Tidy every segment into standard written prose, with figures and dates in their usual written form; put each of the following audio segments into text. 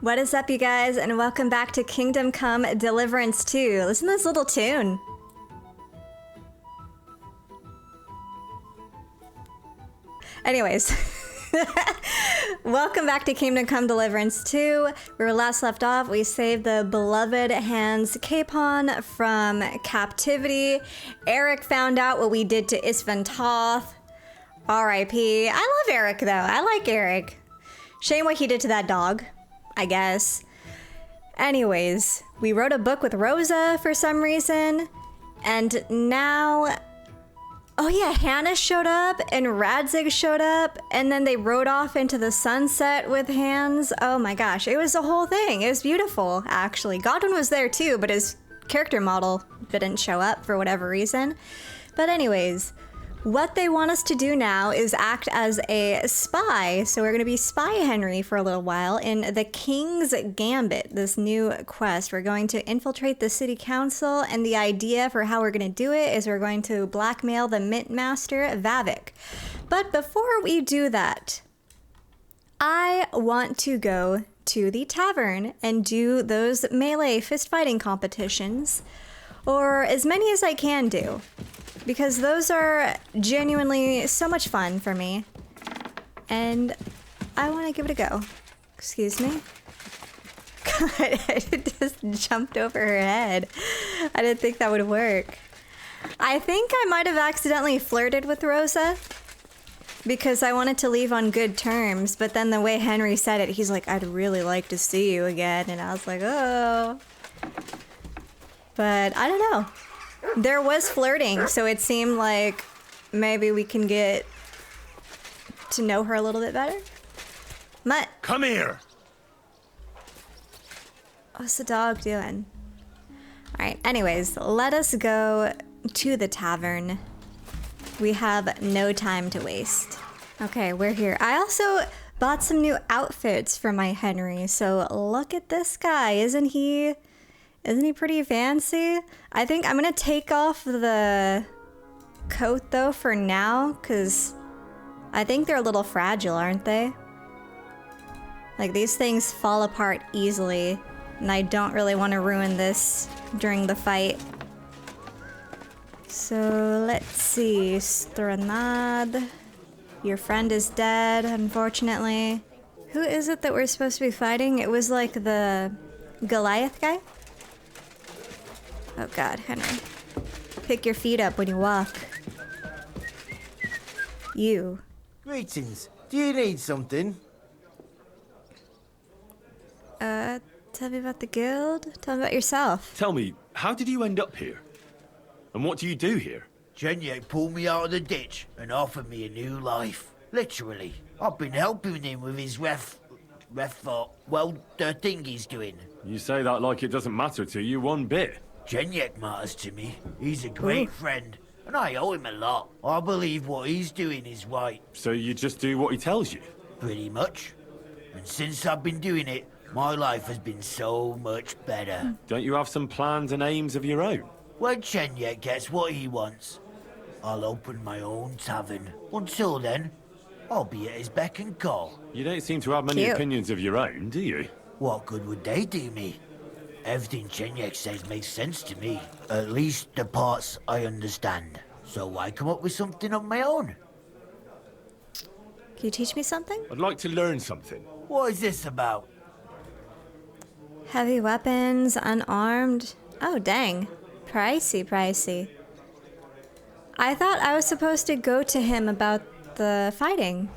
What is up, you guys, and welcome back to Kingdom Come Deliverance 2. Listen to this little tune. Anyways, welcome back to Kingdom Come Deliverance 2. Where we last left off, we saved the beloved Hans Capon from captivity. Eric found out what we did to Isvantoth. R.I.P. I love Eric, though. I like Eric. Shame what he did to that dog, I guess. Anyways, we wrote a book with Rosa for some reason, and now... Oh yeah, Hannah showed up, and Radzig showed up, and then they rode off into the sunset with Hans. Oh my gosh, it was a whole thing. It was beautiful, actually. Godwin was there too, but his character model didn't show up for whatever reason. But anyways... What they want us to do now is act as a spy. So we're going to be Spy Henry for a little while in the King's Gambit, this new quest. We're going to infiltrate the city council, and the idea for how we're going to do it is we're going to blackmail the Mint Master, Vavik. But before we do that, I want to go to the tavern and do those melee fist fighting competitions, or as many as I can do. Because those are genuinely so much fun for me. And I want to give it a go. Excuse me? God, it just jumped over her head. I didn't think that would work. I think I might have accidentally flirted with Rosa. Because I wanted to leave on good terms. But then the way Henry said it, he's like, I'd really like to see you again. And I was like, oh. But I don't know. There was flirting, so it seemed like maybe we can get to know her a little bit better. Mutt. Come here. What's the dog doing? Alright, anyways, let us go to the tavern. We have no time to waste. Okay, we're here. I also bought some new outfits for my Henry, so look at this guy. Isn't he pretty fancy? I think I'm gonna take off the coat though for now, because I think they're a little fragile, aren't they? Like, these things fall apart easily, and I don't really want to ruin this during the fight. So let's see. Stranad. Your friend is dead, unfortunately. Who is it that we're supposed to be fighting? It was like the Goliath guy? Oh god, Henry. Pick your feet up when you walk. You. Greetings. Do you need something? Tell me about the guild? Tell me about yourself. Tell me, how did you end up here? And what do you do here? Genyek pulled me out of the ditch and offered me a new life. Literally. I've been helping him with his the thing he's doing. You say that like it doesn't matter to you one bit. Genyek matters to me. He's a great friend, and I owe him a lot. I believe what he's doing is right. So you just do what he tells you? Pretty much. And since I've been doing it, my life has been so much better. Don't you have some plans and aims of your own? When Genyek gets what he wants, I'll open my own tavern. Until then, I'll be at his beck and call. You don't seem to have many opinions of your own, do you? What good would they do me? Everything Genyek says makes sense to me. At least the parts I understand. So why come up with something of my own? Can you teach me something? I'd like to learn something. What is this about? Heavy weapons, unarmed. Oh, dang. Pricey. I thought I was supposed to go to him about the fighting.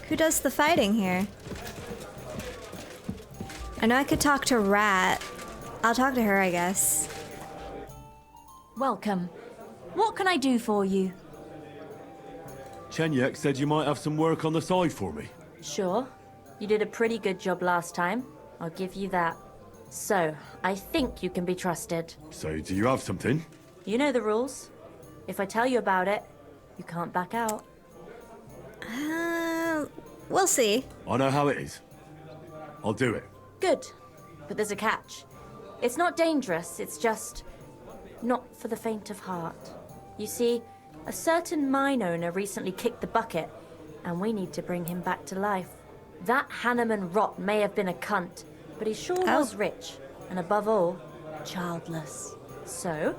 Who does the fighting here? I know I could talk to Rat. I'll talk to her, I guess. Welcome. What can I do for you? Chenyek said you might have some work on the side for me. Sure. You did a pretty good job last time. I'll give you that. So, I think you can be trusted. So, do you have something? You know the rules. If I tell you about it, you can't back out. We'll see. I know how it is. I'll do it. Good. But there's a catch. It's not dangerous, it's just not for the faint of heart. You see, a certain mine owner recently kicked the bucket, and we need to bring him back to life. That Hanneman Rot may have been a cunt, but he sure was rich, and above all, childless. So,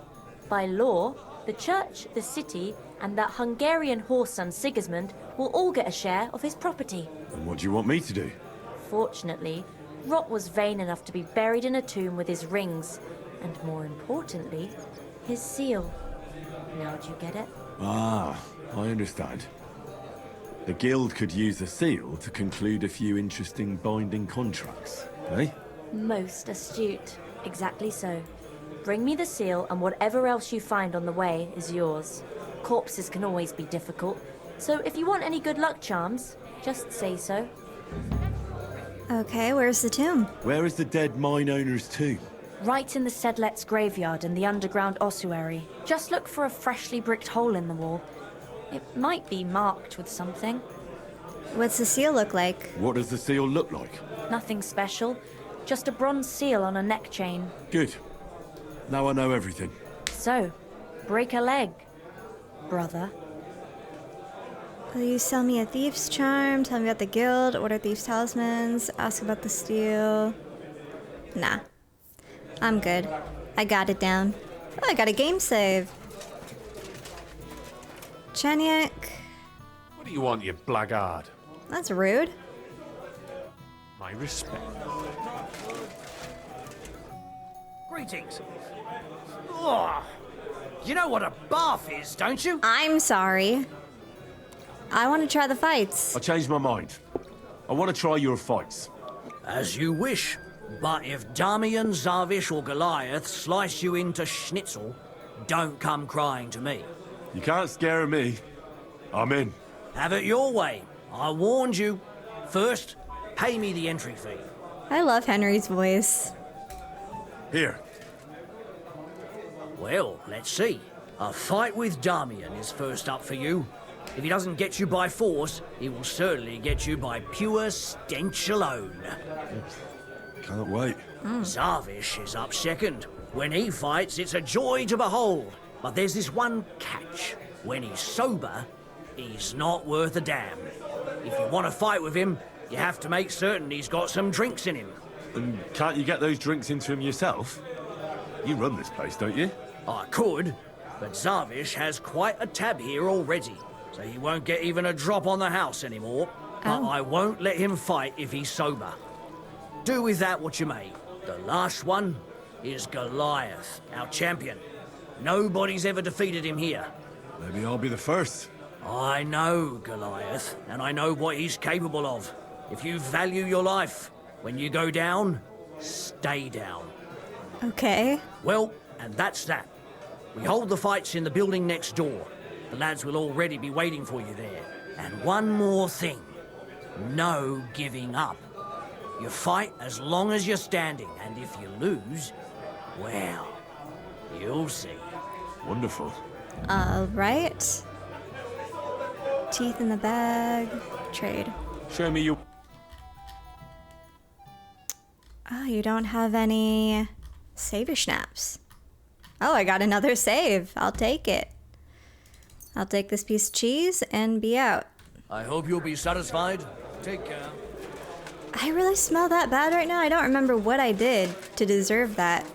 by law, the church, the city, and that Hungarian whoreson Sigismund will all get a share of his property. And what do you want me to do? Fortunately, Rot was vain enough to be buried in a tomb with his rings, and more importantly, his seal. Now do you get it? Ah, I understand. The guild could use the seal to conclude a few interesting binding contracts, eh? Most astute. Exactly so. Bring me the seal, and whatever else you find on the way is yours. Corpses can always be difficult, so if you want any good luck charms, just say so. Okay, where's the tomb? Where is the dead mine owner's tomb? Right in the Sedlet's graveyard in the underground ossuary. Just look for a freshly bricked hole in the wall. It might be marked with something. What's the seal look like? What does the seal look like? Nothing special. Just a bronze seal on a neck chain. Good. Now I know everything. So, break a leg, brother. Will you sell me a thief's charm? Tell me about the guild, order thieves' talismans, ask about the steel. Nah. I'm good. I got it down. Oh, I got a game save. Cheniak. What do you want, you blackguard? That's rude. My respect. Greetings. Oh, you know what a bath is, don't you? I'm sorry. I want to try the fights. I changed my mind. I want to try your fights. As you wish. But if Damian, Zavish, or Goliath slice you into schnitzel, don't come crying to me. You can't scare me. I'm in. Have it your way. I warned you. First, pay me the entry fee. I love Henry's voice. Here. Well, let's see. A fight with Damian is first up for you. If he doesn't get you by force, he will certainly get you by pure stench alone. Can't wait. Zavish is up second. When he fights, it's a joy to behold. But there's this one catch. When he's sober, he's not worth a damn. If you want to fight with him, you have to make certain he's got some drinks in him. And can't you get those drinks into him yourself? You run this place, don't you? I could, but Zavish has quite a tab here already, so he won't get even a drop on the house anymore. But I won't let him fight if he's sober. Do with that what you may. The last one is Goliath, our champion. Nobody's ever defeated him here. Maybe I'll be the first. I know Goliath, and I know what he's capable of. If you value your life, when you go down, stay down. Okay. Well, and that's that. We hold the fights in the building next door. The lads will already be waiting for you there. And one more thing. No giving up. You fight as long as you're standing, and if you lose, well, you'll see. Wonderful. All right. Teeth in the bag. Trade. Show me your... Oh, you don't have any saver snaps. Oh, I got another save. I'll take it. I'll take this piece of cheese and be out. I hope you'll be satisfied. Take care. I really smell that bad right now. I don't remember what I did to deserve that.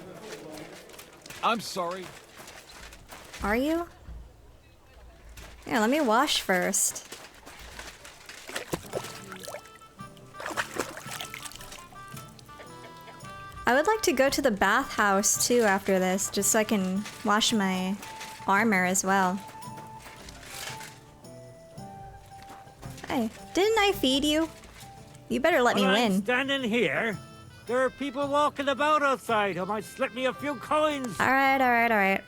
I'm sorry. Are you? Here, let me wash first. I would like to go to the bathhouse too after this, just so I can wash my armor as well. Hey, didn't I feed you? You better let me I'm win. standing here. There are people walking about outside who might slip me a few coins. Alright, alright, alright.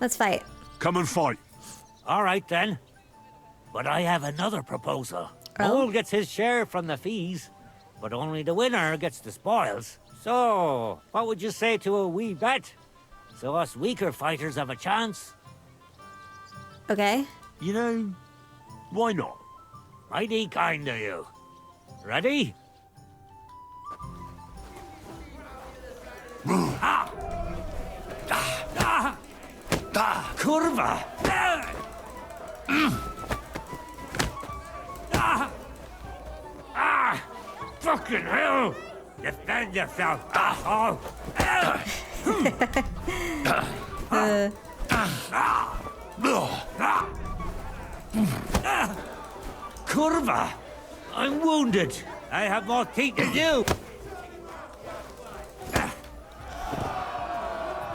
Let's fight. Come and fight. All right, then. But I have another proposal. Oh? Ole gets his share from the fees, but only the winner gets the spoils. So, what would you say to a wee bet? So us weaker fighters have a chance. Okay. You know, why not? Mighty kind of you. Ready? Ah! Ah! Ah! Curva! Ah! Ah! Fucking hell! Defend yourself, asshole! Curva! I'm wounded. I have more teeth than you.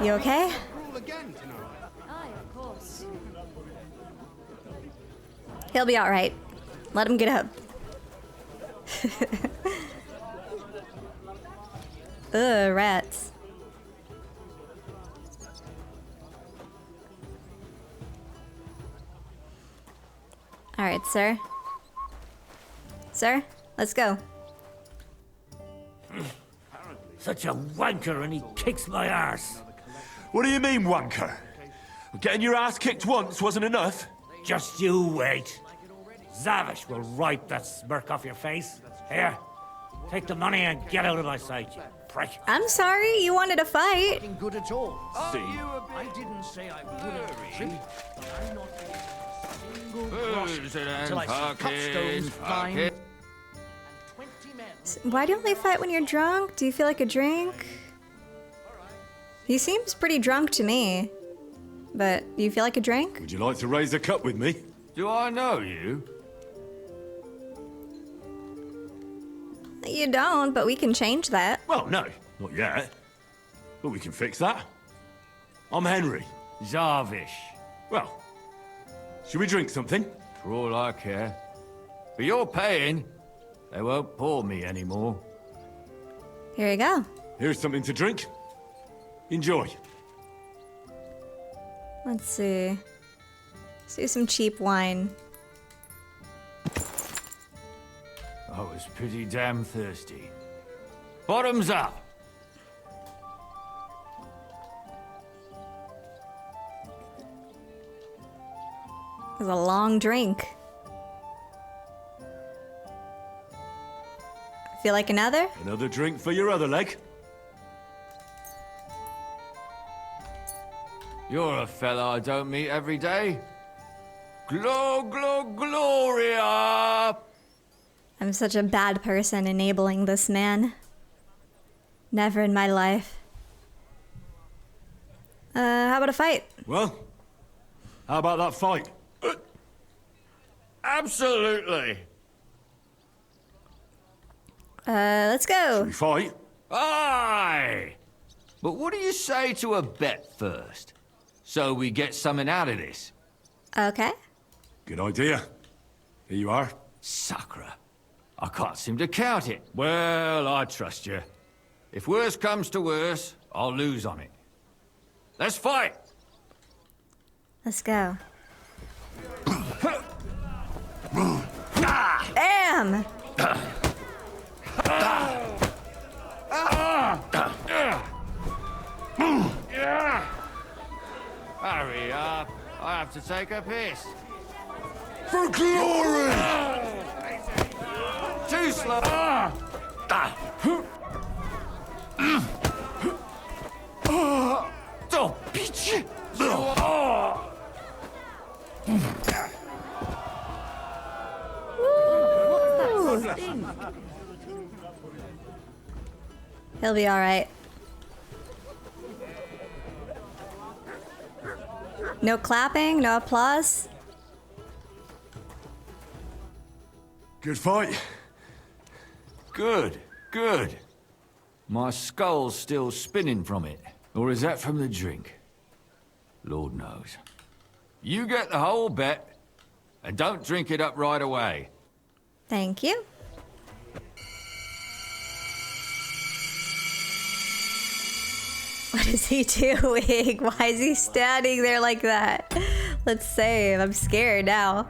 You okay? Aye, of course. He'll be alright. Let him get up. Ugh, rats. Alright, sir. Sir, let's go. Such a wanker and he kicks my arse. What do you mean, wanker? Getting your ass kicked once wasn't enough? Just you wait. Zavish will wipe that smirk off your face. Here, take the money and get out of my sight, you prick. I'm sorry, you wanted to fight. Good at all. See? I didn't say I wouldn't drink, but I'm not getting a single groschen until I see Cupstone's fine and 20 men. Why don't they fight when you're drunk? Do you feel like a drink? He seems pretty drunk to me. But do you feel like a drink? Would you like to raise a cup with me? Do I know you? You don't, but we can change that. Well, no, not yet. But we can fix that. I'm Henry. Zavish. Well, should we drink something? For all I care. But you're paying. They won't pour me anymore. Here you go. Here's something to drink. Enjoy. Let's see. Let's do some cheap wine. I was pretty damn thirsty. Bottoms up! It was a long drink. Feel like another? Another drink for your other leg. You're a fella I don't meet every day. Gloria! I'm such a bad person enabling this man. Never in my life. How about a fight? Well, how about that fight? Absolutely! Let's go. We fight? Aye! But what do you say to a bet first? So we get something out of this. Okay. Good idea. Here you are. Sacre. I can't seem to count it. Well, I trust you. If worse comes to worse, I'll lose on it. Let's fight! Let's go. Damn! Hurry up. I have to take a piss. For glory! Too slow. Don't bitch. He'll be alright. No clapping, no applause. Good fight. Good, good. My skull's still spinning from it. Or is that from the drink? Lord knows. You get the whole bet, and don't drink it up right away. Thank you. What is he doing? Why is he standing there like that? Let's save. I'm scared now.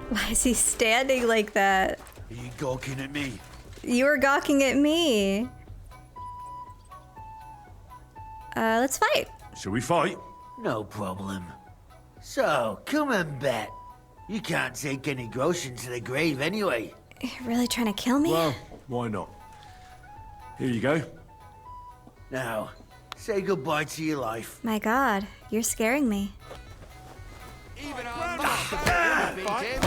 Why is he standing like that? Are you gawking at me? You were gawking at me. Let's fight. Shall we fight? No problem. So, come and bet. You can't take any groschen to the grave anyway. You're really trying to kill me? Well, why not? Here you go. Now, say goodbye to your life. My God, you're scaring me. Even our master beat him.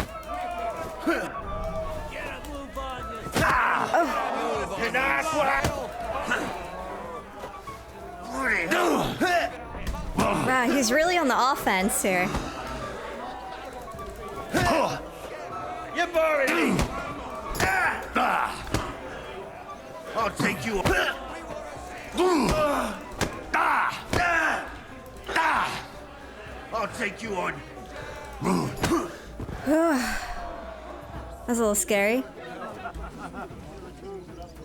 Get a move on, you Wow, he's really on the offense here. You boring me! I'll take you on. I'll take you on. That's a little scary.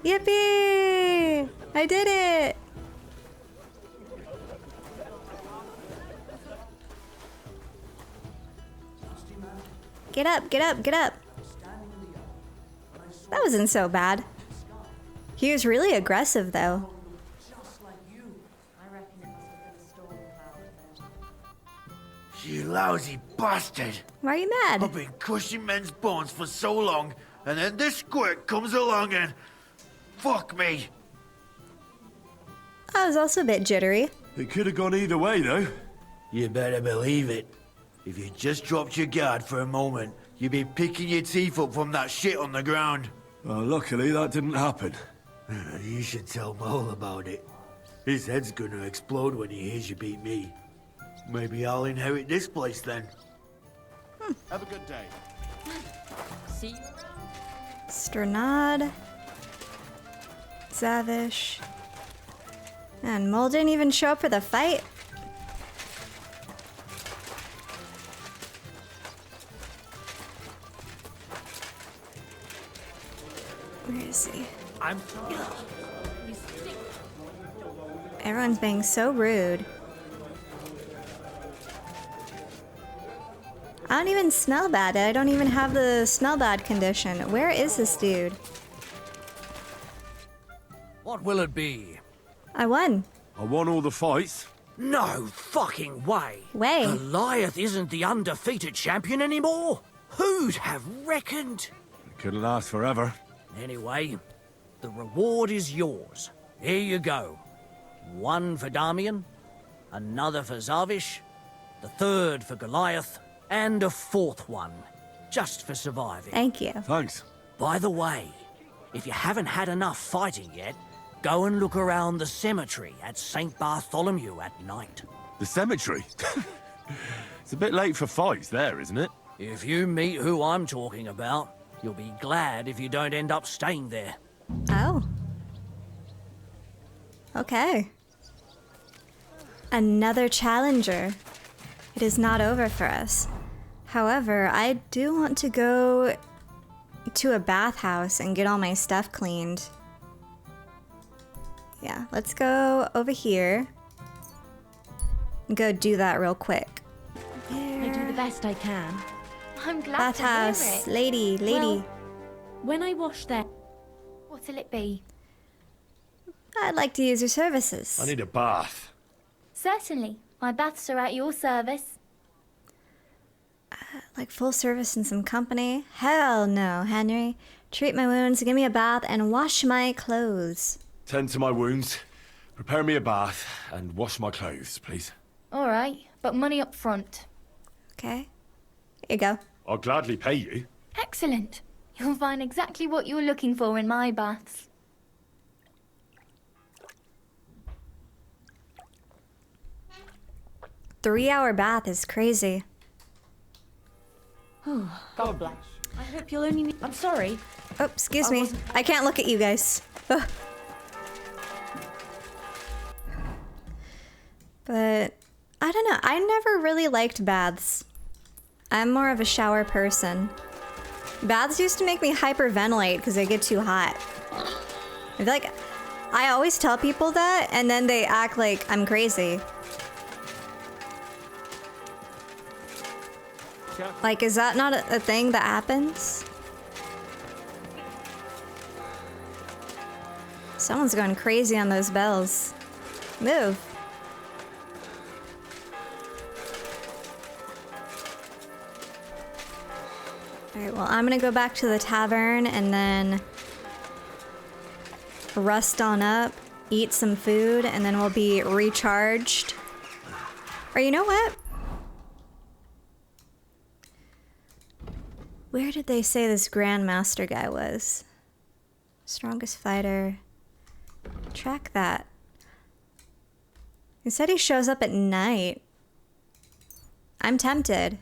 Yippee! I did it! Get up, get up, get up. That wasn't so bad. He was really aggressive though. You lousy bastard! Why are you mad? I've been crushing men's bones for so long, and then this squirt comes along and... fuck me! I was also a bit jittery. It could have gone either way, though. You better believe it. If you just dropped your guard for a moment, you'd be picking your teeth up from that shit on the ground. Well, luckily that didn't happen. You should tell Mole about it. His head's gonna explode when he hears you beat me. Maybe I'll inherit this place then. Have a good day. See? Sternad. Zavish. And Mole didn't even show up for the fight. Where is he? Everyone's being so rude. I don't even smell bad. I don't even have the smell bad condition. Where is this dude? What will it be? I won. I won all the fights. No fucking way. Way. Goliath isn't the undefeated champion anymore. Who'd have reckoned? It couldn't last forever. Anyway, the reward is yours. Here you go. One for Damian, another for Zavish, the third for Goliath, and a fourth one, just for surviving. Thank you. Thanks. By the way, if you haven't had enough fighting yet, go and look around the cemetery at St. Bartholomew at night. The cemetery? It's a bit late for fights there, isn't it? If you meet who I'm talking about, you'll be glad if you don't end up staying there. Oh. Okay. Another challenger. It is not over for us. However, I do want to go to a bathhouse and get all my stuff cleaned. Yeah, let's go over here and go do that real quick. I do the best I can. I'm glad Bathhouse, to hear it. lady. Well, when I wash their... What'll it be? I'd like to use your services. I need a bath. Certainly. My baths are at your service. Like full service and some company? Hell no, Henry. Treat my wounds, give me a bath, and wash my clothes. Tend to my wounds, prepare me a bath, and wash my clothes, please. All right, but money up front. Okay. Here you go. I'll gladly pay you. Excellent. You'll find exactly what you're looking for in my baths. Three-hour bath is crazy. God bless. I hope you'll only need... I'm sorry. Oh, excuse me. I can't look at you guys. Ugh. But I don't know. I never really liked baths. I'm more of a shower person. Baths used to make me hyperventilate because they get too hot. I feel like I always tell people that, and then they act like I'm crazy. Like, is that not a thing that happens? Someone's going crazy on those bells. Move. Alright, well, I'm gonna go back to the tavern and then rest on up, eat some food, and then we'll be recharged. Or you know what? Where did they say this Grandmaster guy was? Strongest fighter. Track that. He said he shows up at night. I'm tempted.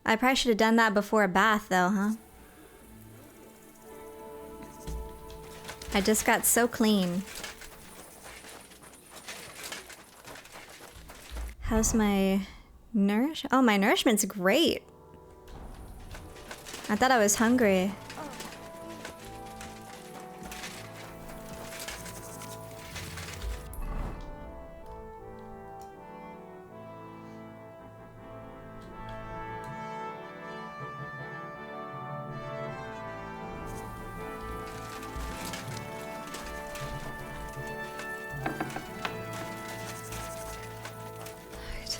I probably should have done that before a bath, though, huh? I just got so clean. How's my nourish? Oh, my nourishment's great. I thought I was hungry.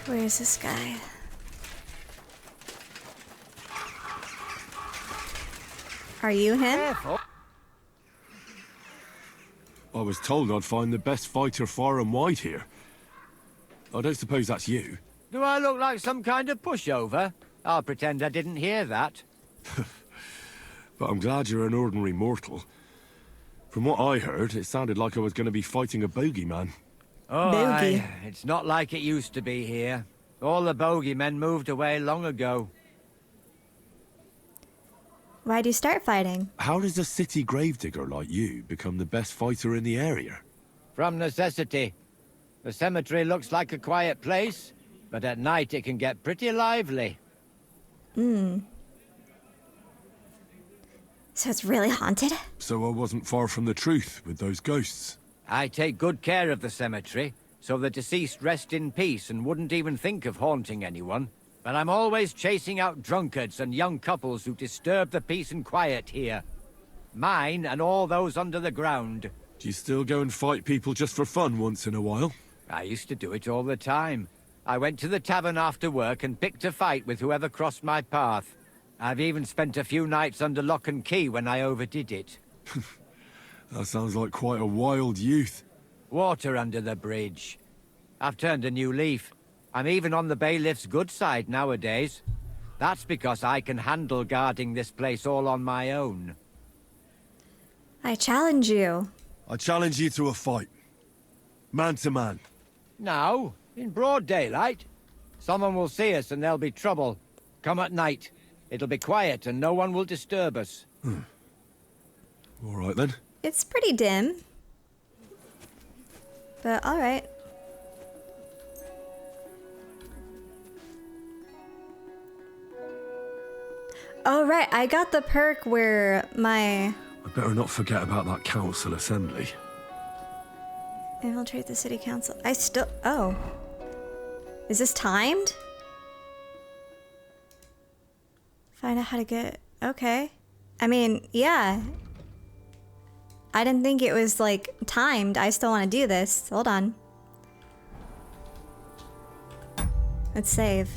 Where is this guy? Are you him? I was told I'd find the best fighter far and wide here. I don't suppose that's you. Do I look like some kind of pushover? I'll pretend I didn't hear that. But I'm glad you're an ordinary mortal. From what I heard, it sounded like I was going to be fighting a bogeyman. Oh, Bogey. it's not like it used to be here. All the bogeymen moved away long ago. Why'd you start fighting? How does a city gravedigger like you become the best fighter in the area? From necessity. The cemetery looks like a quiet place, but at night it can get pretty lively. So it's really haunted? So I wasn't far from the truth with those ghosts. I take good care of the cemetery, so the deceased rest in peace and wouldn't even think of haunting anyone. But I'm always chasing out drunkards and young couples who disturb the peace and quiet here. Mine and all those under the ground. Do you still go and fight people just for fun once in a while? I used to do it all the time. I went to the tavern after work and picked a fight with whoever crossed my path. I've even spent a few nights under lock and key when I overdid it. That sounds like quite a wild youth. Water under the bridge. I've turned a new leaf. I'm even on the bailiff's good side nowadays. That's because I can handle guarding this place all on my own. I challenge you. I challenge you to a fight. Man to man. Now, in broad daylight. Someone will see us and there'll be trouble. Come at night. It'll be quiet and no one will disturb us. All right then. It's pretty dim. But alright. Oh right, I got the perk where my... I better not forget about that council assembly. Infiltrate the city council. I still... Oh. Is this timed? Find out how to get... Okay. I mean, yeah. I didn't think it was, like, timed. I still want to do this. Hold on. Let's save.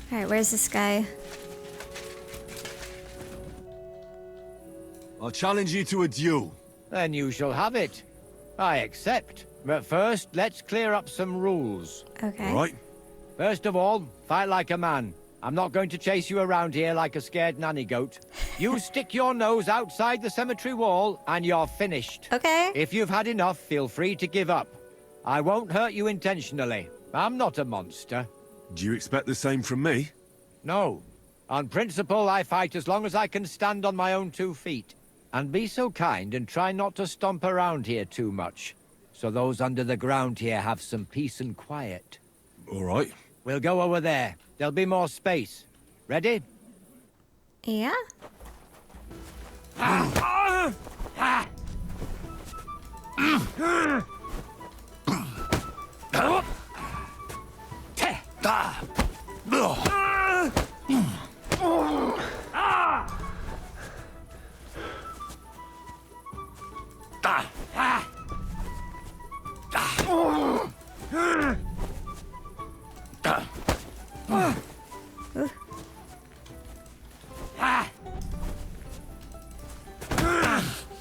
Alright, where's this guy? I'll challenge you to a duel. Then you shall have it. I accept. But first, let's clear up some rules. Okay. All right? First of all, fight like a man. I'm not going to chase you around here like a scared nanny goat. You stick your nose outside the cemetery wall and you're finished. Okay. If you've had enough, feel free to give up. I won't hurt you intentionally. I'm not a monster. Do you expect the same from me? No. On principle, I fight as long as I can stand on my own 2 feet. And be so kind and try not to stomp around here too much, so those under the ground here have some peace and quiet. All right. We'll go over there. There'll be more space. Ready? Yeah?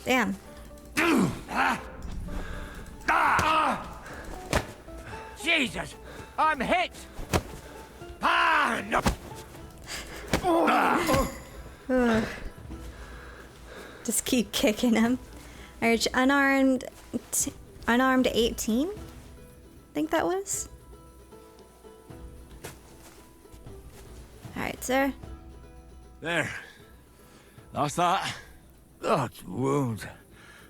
Damn. Jesus! I'm hit! Ah, no. Just keep kicking him. Alright, unarmed 18? I think that was. Alright, sir. There. That's that. That wound.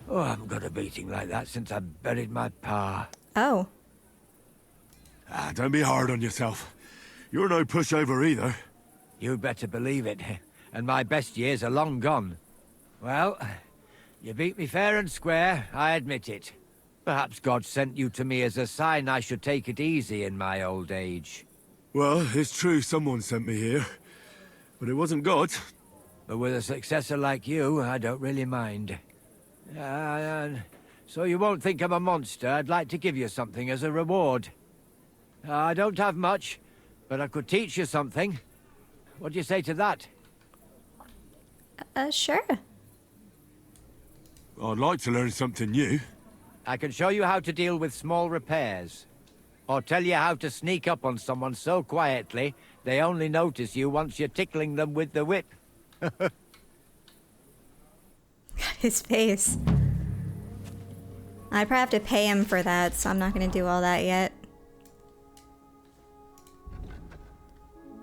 Oh, I haven't got a beating like that since I buried my pa. Oh. Don't be hard on yourself. You're no pushover either. You better believe it. And my best years are long gone. Well, you beat me fair and square, I admit it. Perhaps God sent you to me as a sign I should take it easy in my old age. Well, it's true someone sent me here. But it wasn't God. But with a successor like you, I don't really mind. So you won't think I'm a monster, I'd like to give you something as a reward. I don't have much, but I could teach you something. What do you say to that? Sure. I'd like to learn something new. I can show you how to deal with small repairs. Or tell you how to sneak up on someone so quietly, they only notice you once you're tickling them with the whip. His face. I'd probably have to pay him for that, so I'm not gonna do all that yet.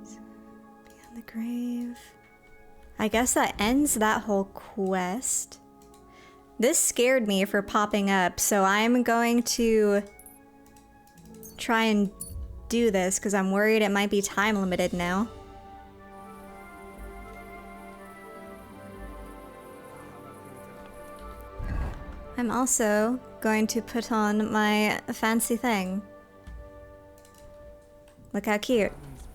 Beyond the grave. I guess that ends that whole quest. This scared me for popping up, so I'm going to try and do this because I'm worried it might be time limited now. I'm also going to put on my fancy thing. Look how cute.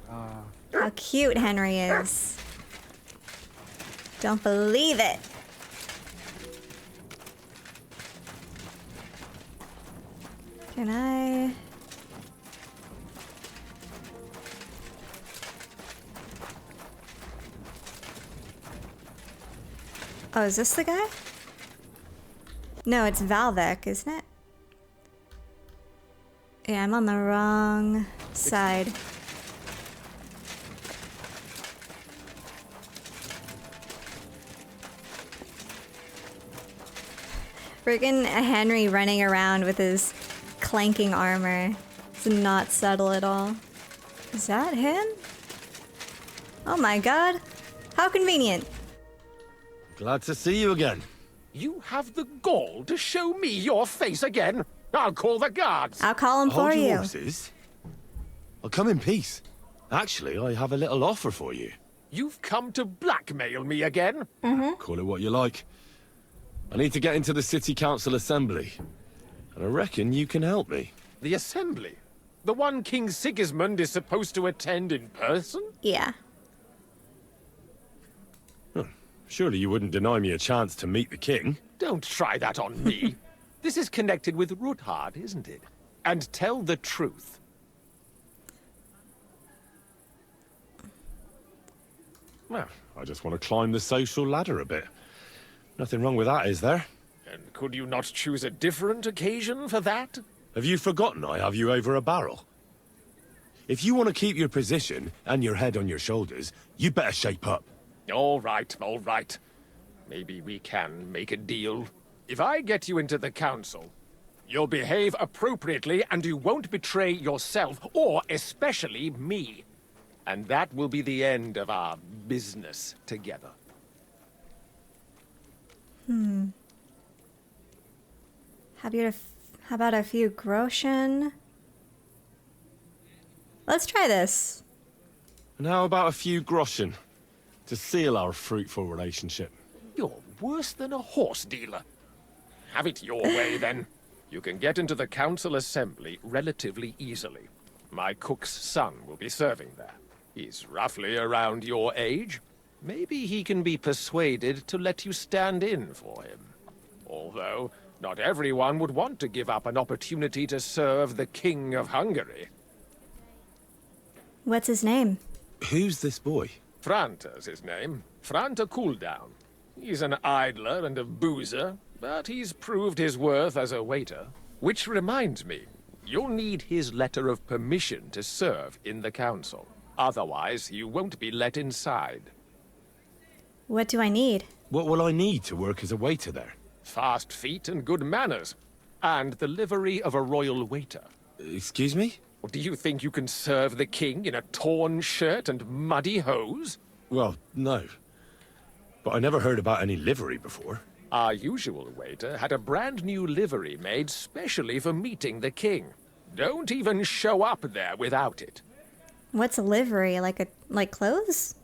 How cute Henry is. Don't believe it. Can I... Oh, is this the guy? No, it's Valvek, isn't it? Yeah, I'm on the wrong side. Friggin' Henry running around with his clanking armor. It's not subtle at all. Is that him? Oh my god. How convenient. Glad to see you again. You have the gall to show me your face again? I'll call the guards. I'll call them for Hold your you. horses. I'll come in peace. Actually, I have a little offer for you. You've come to blackmail me again? Call it what you like. I need to get into the city council assembly. And I reckon you can help me. The assembly? The one King Sigismund is supposed to attend in person? Yeah. Surely you wouldn't deny me a chance to meet the king? Don't try that on me. This is connected with Ruthard, isn't it? And tell the truth. Well, I just want to climb the social ladder a bit. Nothing wrong with that, is there? And could you not choose a different occasion for that? Have you forgotten I have you over a barrel? If you want to keep your position and your head on your shoulders, you better shape up. All right, all right. Maybe we can make a deal. If I get you into the council, you'll behave appropriately and you won't betray yourself, or especially me. And that will be the end of our business together. How about a few groschen? Let's try this. And how about a few groschen to seal our fruitful relationship? You're worse than a horse dealer. Have it your way, then. You can get into the council assembly relatively easily. My cook's son will be serving there. He's roughly around your age. Maybe he can be persuaded to let you stand in for him. Although, not everyone would want to give up an opportunity to serve the King of Hungary. What's his name? Who's this boy? Franta's his name. Franta Cooldown. He's an idler and a boozer, but he's proved his worth as a waiter. Which reminds me, you'll need his letter of permission to serve in the council. Otherwise, you won't be let inside. What do I need? What will I need to work as a waiter there? Fast feet and good manners. And the livery of a royal waiter. Excuse me? Or do you think you can serve the king in a torn shirt and muddy hose? Well, no. But I never heard about any livery before. Our usual waiter had a brand new livery made specially for meeting the king. Don't even show up there without it. What's a livery? Like clothes?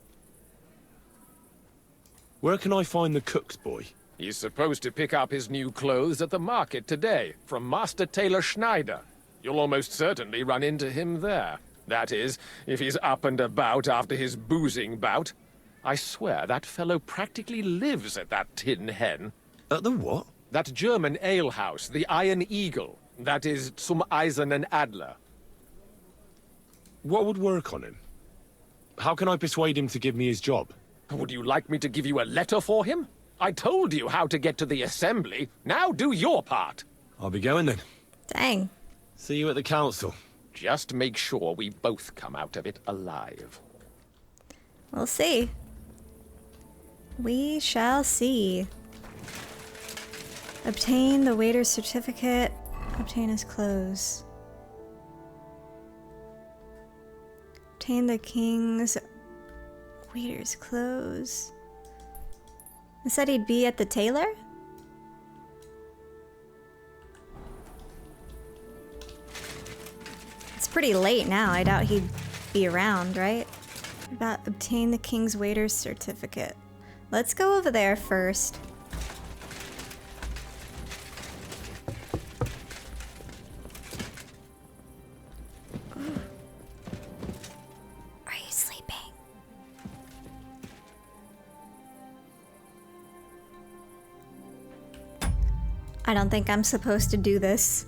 Where can I find the cook's boy? He's supposed to pick up his new clothes at the market today, from Master Tailor Schneider. You'll almost certainly run into him there. That is, if he's up and about after his boozing bout. I swear that fellow practically lives at that Tin Hen. At the what? That German alehouse, the Iron Eagle. That is Zum Eisernen Adler. What would work on him? How can I persuade him to give me his job? Would you like me to give you a letter for him? I told you how to get to the assembly. Now do your part. I'll be going then. Dang. See you at the council. Just make sure we both come out of it alive. We'll see. We shall see. Obtain the waiter's certificate. Obtain his clothes. Obtain the king's waiter's clothes. It said he'd be at the tailor? It's pretty late now. I doubt he'd be around, right? About obtain the king's waiter's certificate. Let's go over there first. Are you sleeping? I don't think I'm supposed to do this.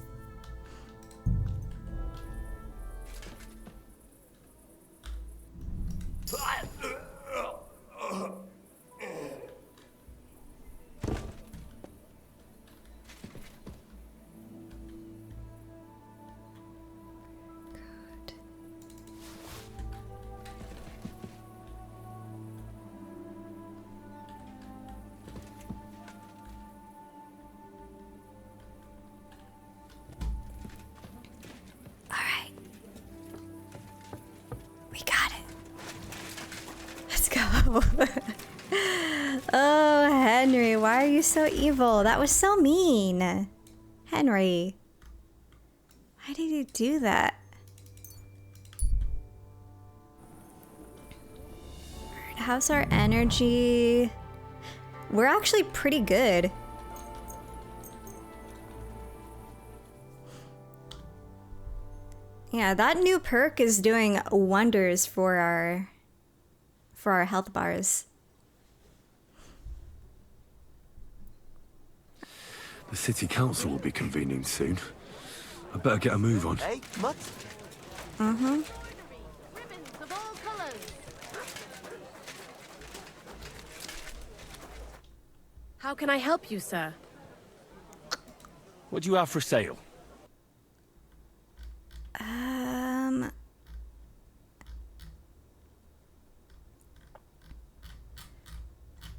Oh, Henry, why are you so evil? That was so mean. Henry. Why did you do that? How's our energy? We're actually pretty good. Yeah, that new perk is doing wonders for our health bars. The city council will be convening soon. I better get a move on. Hey, what? Mm-hmm. How can I help you, sir? What do you have for sale?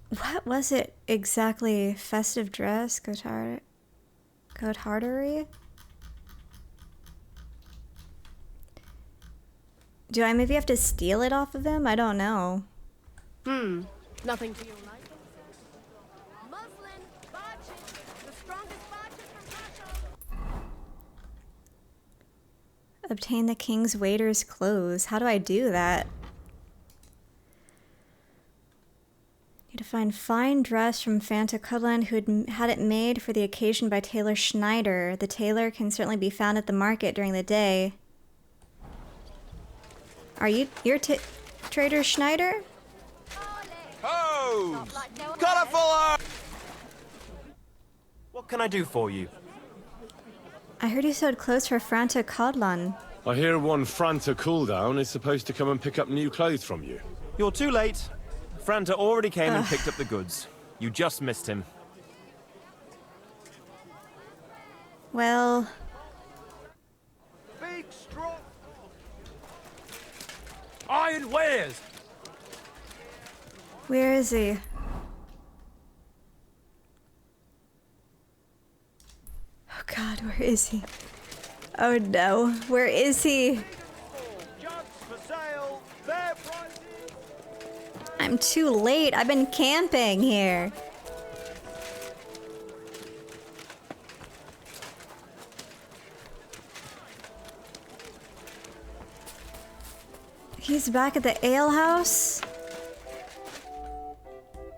What was it exactly? Festive dress? Cotehardery? Do I maybe have to steal it off of him? I don't know. Nothing to your liking? Obtain the king's waiter's clothes. How do I do that? Need to find fine dress from Fanta Cudland who had it made for the occasion by Tailor Schneider. The tailor can certainly be found at the market during the day. Are you're Trader Schneider? Oh! Colourful! What can I do for you? I heard you sewed clothes for Franta Codlon. I hear one Franta Cooldown is supposed to come and pick up new clothes from you. You're too late. Franta already came and picked up the goods. You just missed him. Well... Big strong. Iron wares! Where is he? Where is he? Oh no, where is he? I'm too late. I've been camping here. He's back at the ale house.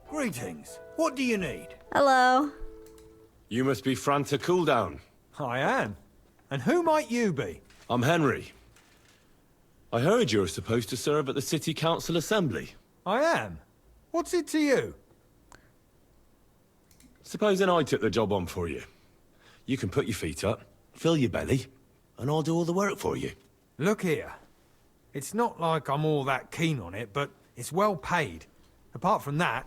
Greetings. What do you need? Hello. You must be Franta Cooldown. I am. And who might you be? I'm Henry. I heard you're supposed to serve at the City Council Assembly. I am. What's it to you? Supposing I took the job on for you. You can put your feet up, fill your belly, and I'll do all the work for you. Look here. It's not like I'm all that keen on it, but it's well paid. Apart from that,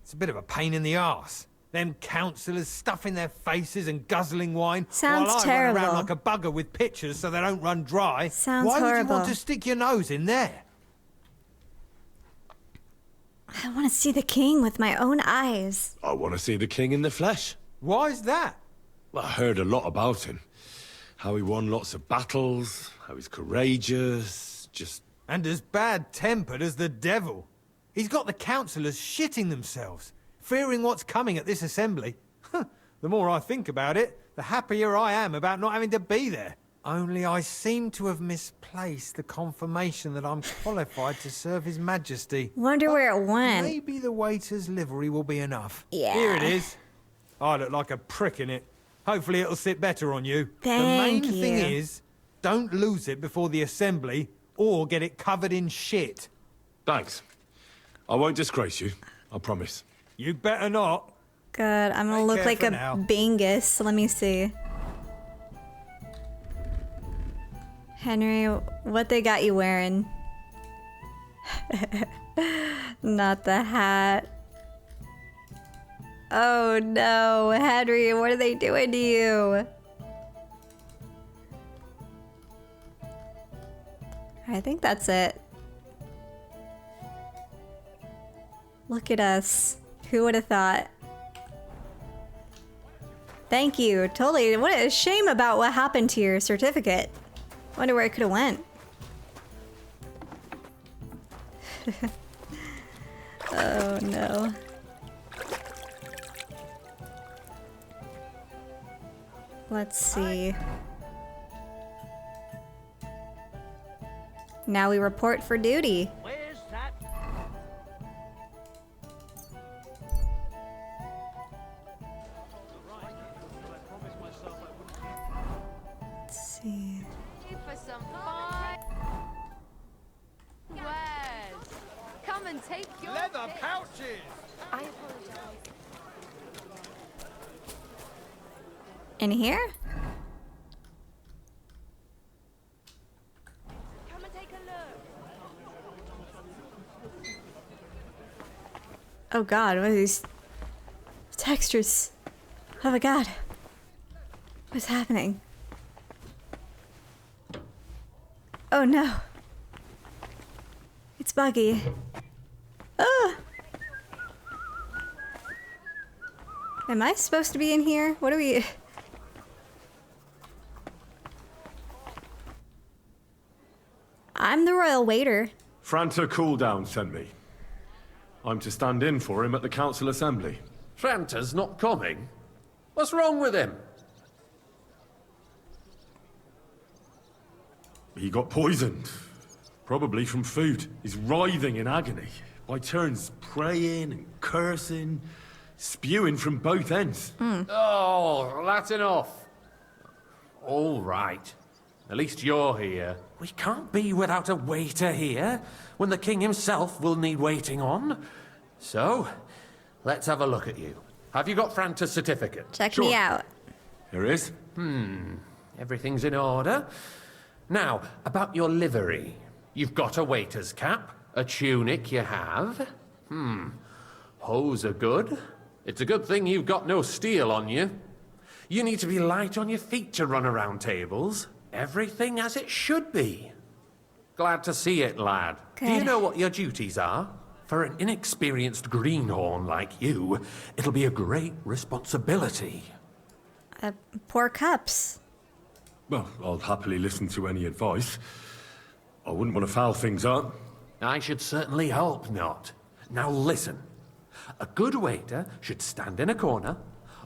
it's a bit of a pain in the arse. Them councillors stuffing their faces and guzzling wine Sounds while I terrible. run around like a bugger with pitchers so they don't run dry. Sounds Why horrible. would you want to stick your nose in there? I want to see the king with my own eyes. I want to see the king in the flesh. Why's that? Well, I heard a lot about him. How he won lots of battles, how he's courageous, just... And as bad-tempered as the devil. He's got the councillors shitting themselves, fearing what's coming at this assembly. The more I think about it, the happier I am about not having to be there. Only I seem to have misplaced the confirmation that I'm qualified to serve His Majesty. Wonder where it went. Maybe the waiter's livery will be enough. Yeah. Here it is. I look like a prick in it. Hopefully it'll sit better on you. Thank the main thing you. is, don't lose it before the assembly, or get it covered in shit. Thanks. I won't disgrace you, I promise. You better not. Good, I'm gonna Take look care like for a now. bingus. Let me see. Henry, what they got you wearing? Not the hat. Oh no, Henry, what are they doing to you? I think that's it. Look at us. Who would have thought? Thank you. Totally. What a shame about what happened to your certificate. Wonder where it could have went. Oh no. Let's see. Now we report for duty. Where's that? Let's see. For some fun. Where's? Come and take your Leather pouches! I apologize. In here? Come and take a look. Oh god, what are these textures? Oh my god. What's happening? Oh no. It's buggy. Ah! Am I supposed to be in here? What are we... I'm the royal waiter. Franta Cooldown sent me. I'm to stand in for him at the council assembly. Franta's not coming? What's wrong with him? He got poisoned. Probably from food. He's writhing in agony. By turns praying and cursing, spewing from both ends. Oh, that's enough. All right. At least you're here. We can't be without a waiter here, when the king himself will need waiting on. So, let's have a look at you. Have you got Franta's certificate? Check me out. Here is. Everything's in order. Now, about your livery. You've got a waiter's cap, a tunic you have. Hose are good. It's a good thing you've got no steel on you. You need to be light on your feet to run around tables. Everything as it should be. Glad to see it, lad. Do you Good. know what your duties are? For an inexperienced greenhorn like you, it'll be a great responsibility. Pour cups. Well, I'll happily listen to any advice. I wouldn't want to foul things up. I should certainly hope not. Now listen. A good waiter should stand in a corner,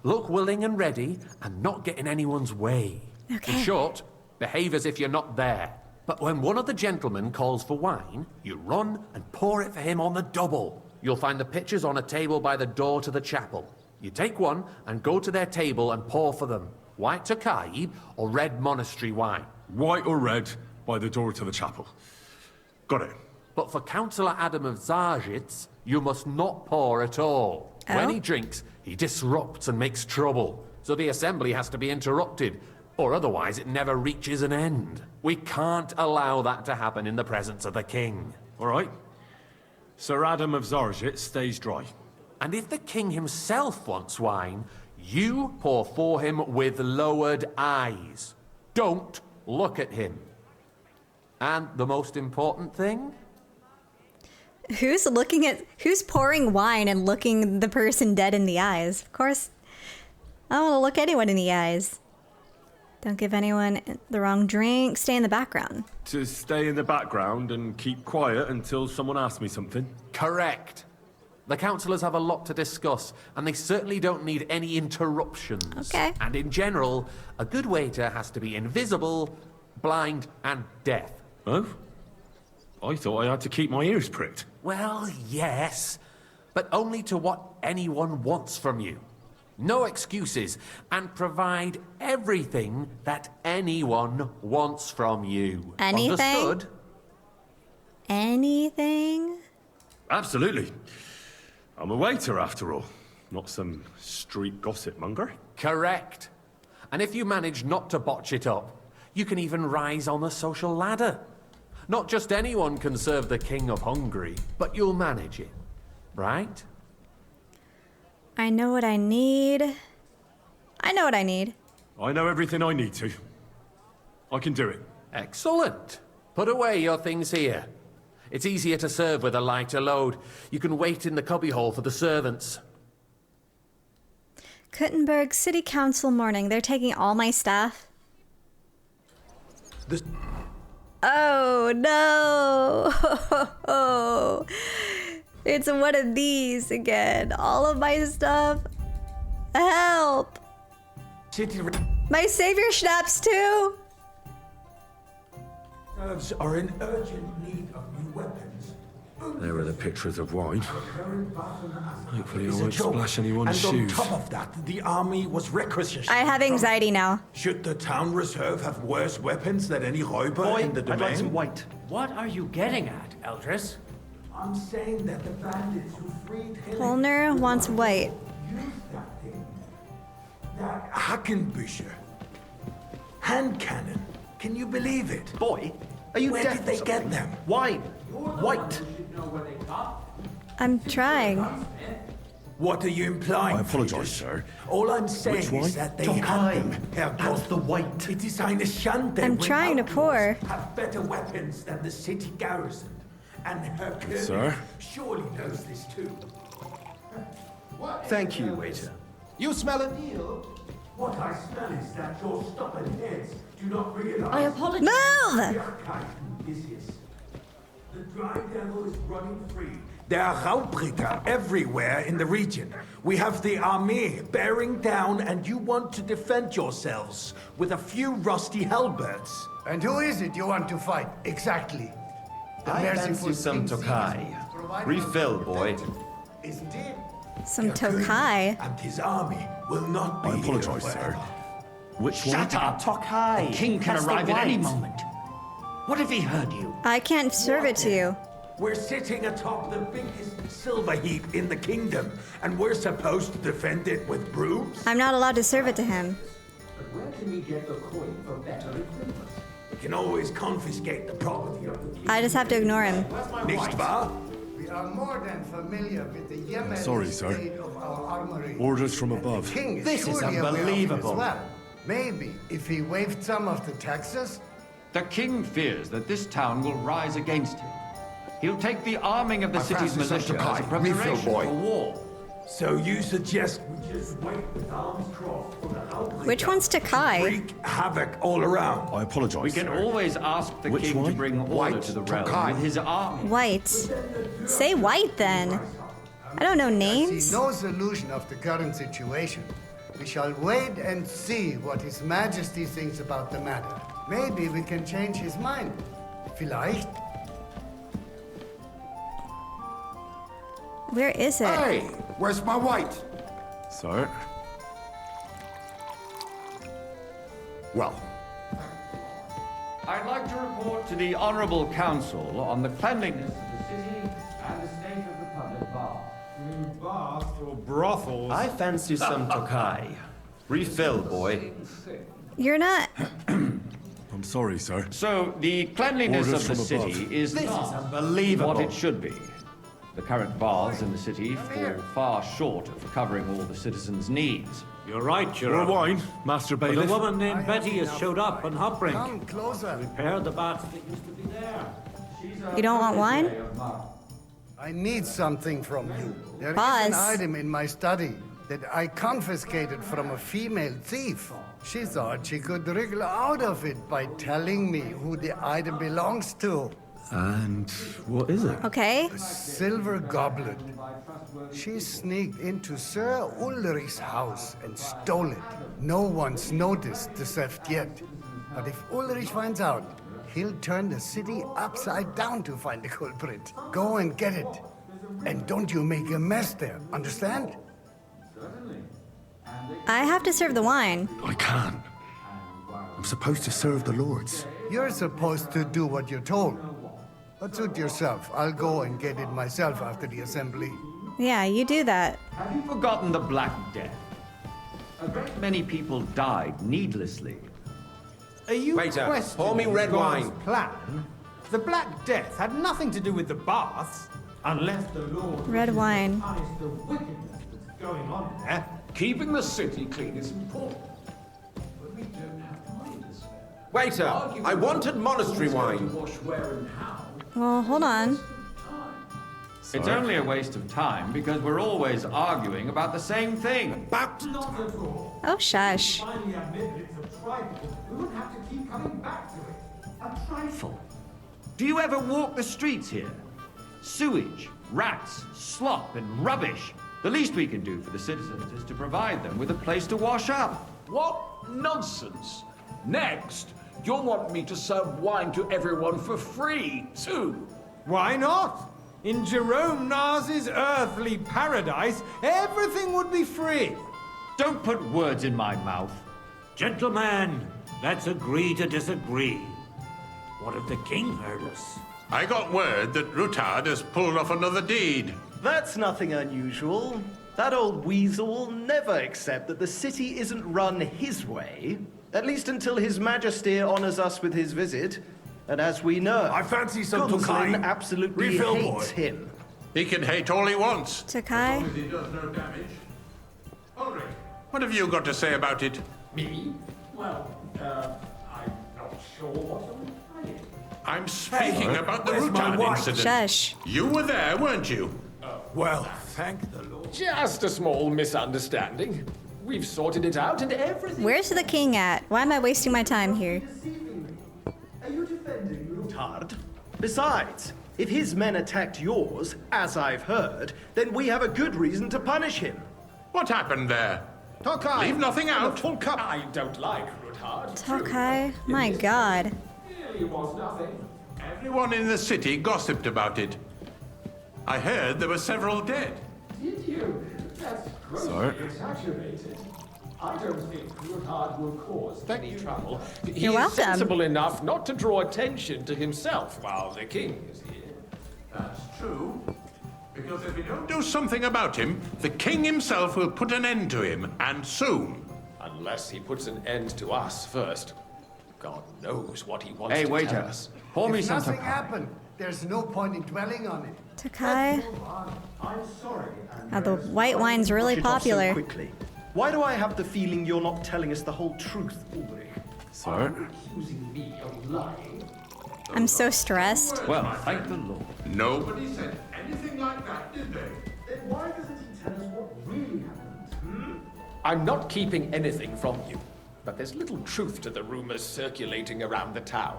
look willing and ready, and not get in anyone's way. Okay. In short, behave as if you're not there. But when one of the gentlemen calls for wine, you run and pour it for him on the double. You'll find the pitchers on a table by the door to the chapel. You take one and go to their table and pour for them. White Tokai or red monastery wine. White or red by the door to the chapel. Got it. But for Councillor Adam of Zarjitz, you must not pour at all. Oh? When he drinks, he disrupts and makes trouble. So the assembly has to be interrupted, or otherwise it never reaches an end. We can't allow that to happen in the presence of the king. All right. Sir Adam of Zarjit stays dry. And if the king himself wants wine, you pour for him with lowered eyes. Don't look at him. And the most important thing? Who's pouring wine and looking the person dead in the eyes? Of course, I don't want to look anyone in the eyes. Don't give anyone the wrong drink. Stay in the background. To stay in the background and keep quiet until someone asks me something? Correct. The councillors have a lot to discuss, and they certainly don't need any interruptions. Okay. And in general, a good waiter has to be invisible, blind, and deaf. Oh? I thought I had to keep my ears pricked. Well, yes, but only to what anyone wants from you. No excuses, and provide everything that anyone wants from you. Anything? Understood? Anything? Absolutely. I'm a waiter, after all. Not some street gossip monger. Correct. And if you manage not to botch it up, you can even rise on the social ladder. Not just anyone can serve the King of Hungary, but you'll manage it. Right? I know what I need. I know what I need. I know everything I need to. I can do it. Excellent. Put away your things here. It's easier to serve with a lighter load. You can wait in the cubbyhole for the servants. Kuttenberg City Council morning. They're taking all my stuff. Oh no! It's one of these again. All of my stuff. Help! My savior schnapps too. Serfs are in urgent need of new weapons. There are the pictures of wine. Hopefully I It's a won't joke. splash anyone's and shoes. on top of that, the army was requisitioned. I have anxiety now. Should the town reserve have worse weapons than any räuber Boy, in the I'd domain? like some white. What are you getting at, Eldris? I'm saying that the bandits who freed Hilly Holner wants white. used that thing. That Hackenbücher. Hand cannon. Can you believe it? Boy, are you Where deaf did they or get something? them? Wine. White. I'm trying. What are you implying? I apologize, Friedrich? sir. All I'm saying Which is wine? that they Tokai. had them, Herr That's Gott. the white. It is eine Schande. I'm when trying to pour. outlaws have better weapons than the city garrison. And Herr König Sir? surely knows this too. Thank you, waiter. You smell a meal? What I smell is that your stubborn heads do not realize. I apologize. Move! The dry devil is running free. There are Raubritter everywhere in the region. We have the army bearing down, and you want to defend yourselves with a few rusty halberds. And who is it you want to fight, exactly? The I fancy merciful some King Tokai. Caesar provided Refill, boy. Isn't it? Some Tokai. And his army will not be I apologize, here sir. forever. Which one? Shut up, Tokai. The king can That's the arrive at any white. moment. What if he heard you? I can't serve it to you. We're sitting atop the biggest silver heap in the kingdom, and we're supposed to defend it with brooms? I'm not allowed to serve it to him. But where can we get the coin for better equipment? We can always confiscate the property of the king. I just have to ignore him. Nicht wahr? We are more than familiar with the Yemen Sorry, sir. state of our armory. Orders from above. The king is This is surely aware of it unbelievable. as well. Maybe if he waived some of the taxes. The king fears that this town will rise against him. He'll take the arming of the city's Francis of militia as a Tokai, refill, preparation boy. for war. So you suggest we just wait with arms crossed for the Hellbreaker Which one's Takai? wreak havoc all around? I apologize. We can always ask the Which king to one? bring order White to the realm Takai. with his army. White. Say white then. I don't know I names. see no solution of the current situation. We shall wait and see what His Majesty thinks about the matter. Maybe we can change his mind. Vielleicht. Where is it? Hey, where's my white? Sir? Well, I'd like to report to the Honorable Council on the cleanliness of the city and the state of the public bath. Baths or brothels? I fancy some Tokai. Refill, boy. You're not. I'm sorry, sir. So, the cleanliness Orders of the from above. city is This not is unbelievable. what it should be. The current baths in the city fall far short of covering all the citizens' needs. You're right, More Your wine, Master But a Bailiff. woman named Betty has showed up on Hopbrink. Come closer. Repair the baths that used to be there. You don't want wine? I need something from you. There is Pause. an item in my study that I confiscated from a female thief. She thought she could wriggle out of it by telling me who the item belongs to. And what is it? Okay. A silver goblet. She sneaked into Sir Ulrich's house and stole it. No one's noticed the theft yet. But if Ulrich finds out, he'll turn the city upside down to find the culprit. Go and get it. And don't you make a mess there, understand? I have to serve the wine. I can't. I'm supposed to serve the lords. You're supposed to do what you're told. But suit yourself. I'll go and get it myself after the assembly. Yeah, you do that. Have you forgotten the Black Death? A great many people died needlessly. Are you Waiter, questioning pour me red God's wine. plan? The Black Death had nothing to do with the baths, unless the Lord Red wine. punish the wickedness that's going on there. keeping the city clean is important. Waiter, I wanted monastery wine. Well, hold on. It's only a waste of time because we're always arguing about the same thing. Not at all. Oh, shush. Finally admitted it's a trifle. We wouldn't have to keep coming back to it. A trifle. Do you ever walk the streets here? Sewage, rats, slop, and rubbish. The least we can do for the citizens is to provide them with a place to wash up. What nonsense! Next, you'll want me to serve wine to everyone for free, too. Why not? In Jerome Nas's earthly paradise, everything would be free. Don't put words in my mouth. Gentlemen, let's agree to disagree. What if the king heard us? I got word that Rutard has pulled off another deed. That's nothing unusual. That old weasel will never accept that the city isn't run his way, at least until His Majesty honors us with his visit. And as we know, I fancy some Gunslin Tokai. absolutely Refill, hates boy. him. He can hate all he wants. Takai? He does no damage. Ulrich, what have you got to say about it? Me? Well, I'm not sure what I'm trying. I'm speaking about the where's my Rutard wife? incident. Shush. You were there, weren't you? Well, thank the Lord. Just a small misunderstanding. We've sorted it out and everything. Where's the king at? Why am I wasting my time here? Are you defending Rutard? Besides, if his men attacked yours, as I've heard, then we have a good reason to punish him. What happened there? Tokai! Leave nothing and a out. full cup. I don't like Rutard. Takai? My god. Really was nothing. Everyone in the city gossiped about it. I heard there were several dead. Did you? That's Sorry. grossly exaggerated. I don't think Rutard will cause any trouble. He You're is welcome. sensible enough not to draw attention to himself while the king is here. That's true. Because if we don't do something about him, the king himself will put an end to him, and soon. Unless he puts an end to us first. God knows what he wants Hey, to tell waiter, us. pour me If some nothing Takai. happened, there's no point in dwelling on it. Takai? I'm sorry. Oh, the white wine's really Wash it off so popular. quickly. Why do I have the feeling you're not telling us the whole truth, Ulrich? Sir? Accusing me of lying. I'm so stressed. Well, thank the Lord. Nobody said anything like that, did they? Then why doesn't he tell us what I'm not keeping anything from you, but there's little truth to the rumors circulating around the town.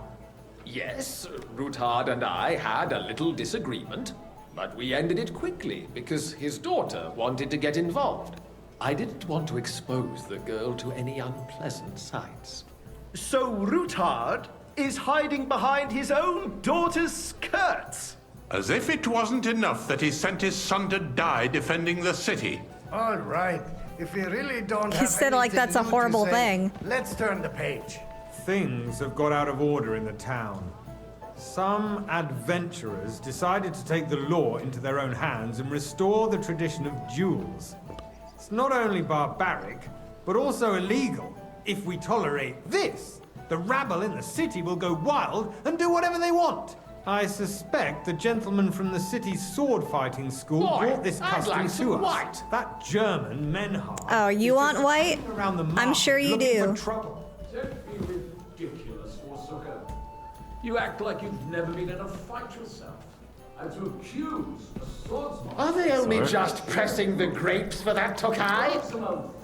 Yes, Ruthard and I had a little disagreement, but we ended it quickly because his daughter wanted to get involved. I didn't want to expose the girl to any unpleasant sights. So Ruthard is hiding behind his own daughter's skirts? As if it wasn't enough that he sent his son to die defending the city. All right. If we really don't He have said like anything that's a new to horrible say, thing. Let's turn the page. Things have got out of order in the town. Some adventurers decided to take the law into their own hands and restore the tradition of duels. It's not only barbaric, but also illegal. If we tolerate this, the rabble in the city will go wild and do whatever they want. I suspect the gentleman from the city's sword fighting school brought this custom to us. White. That German Menhard. Oh, you want white? Around the I'm sure you do. Don't be ridiculous, Forsucker. You act like you've never been in a fight yourself. And to accuse a swordsman... Are they only just pressing the grapes for that Tokai?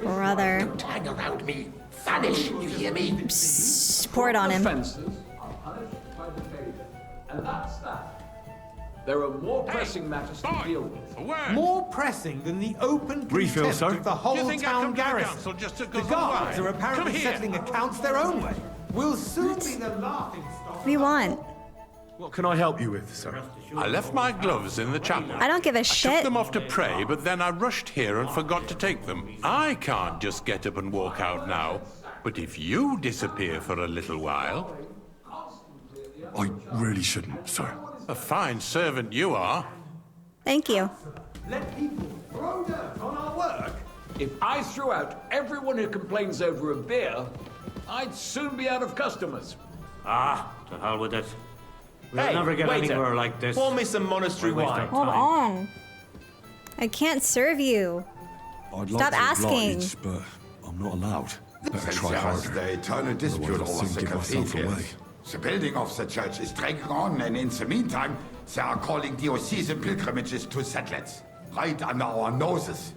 Brother. Don't hang around me. Vanish, you hear me? Psst, pour it on him. Offences are punished by behavior. And that's that. There are more pressing matters to deal with. More pressing than the open Refill, contempt sir. of the Do you whole think I town come to the garrison. council just to The guzzle guards wine? are apparently Come here. settling accounts their own way. We'll soon be the laughing stock. What do you want? What can I help you with, sir? I left my gloves in the chapel. I don't give a I shit. took them off to pray, but then I rushed here and forgot to take them. I can't just get up and walk out now. But if you disappear for a little while... I really shouldn't, sir. A fine servant you are. Thank you. Let people throw dirt on our work. If I threw out everyone who complains over a beer, I'd soon be out of customers. Ah, to hell with it. We'll Hey, never get waiter, anywhere like this. pour me some monastery We'll waste wine. our Hold time. on. I can't serve you. I'd Stop like to asking. oblige, but I'm not allowed. Better try harder. The eternal dispute Otherwise I'll over soon the give myself cathedral. away. The building of the church is dragging on, and in the meantime, they are calling diocesan pilgrimages to settlers, right under our noses.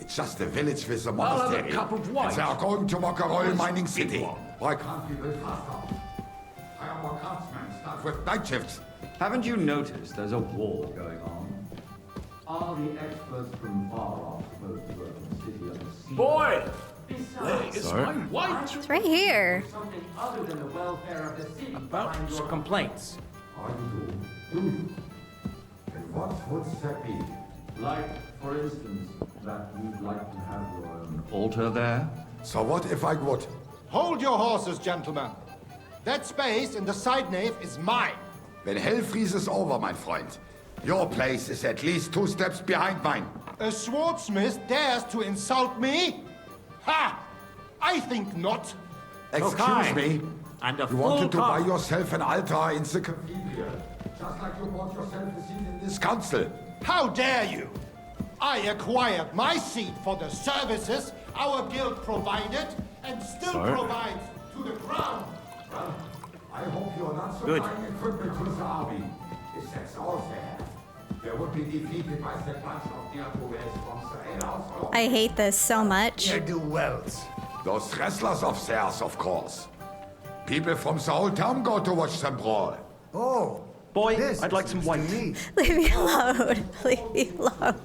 It's just a village with a I'll have a monastery. cup of wine. And they are going to mock a royal mining city. Why can't we build faster? Hire more craftsmen, start with night shifts. Haven't you noticed there's a war going on? Are the experts from far off supposed to work in the city of the sea? Boy! Where is Sorry? my white? It's right here. Something other than the welfare of the city. About your complaints. Are you do? And what would that be? Like, for instance, that you'd like to have your own altar there? So what if I would? Hold your horses, gentlemen. That space in the side nave is mine. When hell freezes over, my friend, your place is at least 2 steps behind mine. A swordsmith dares to insult me? Ha! I think not. Excuse me. And a You full wanted to buy cup. yourself an altar in the cathedral, just like you bought yourself a seat in this council. How dare you? I acquired my seat for the services our guild provided and still Sorry? provides to the crown. Well, I hope you're not Good. supplying equipment to the army. If that's all they have, they would be defeated by the bunch of dear boys from the alehouse. I hate this so much. They do well. Those wrestlers of theirs, of course. People from the whole town go to watch them brawl. Oh, Boy, this I'd like some white. Leave me alone. Leave me alone.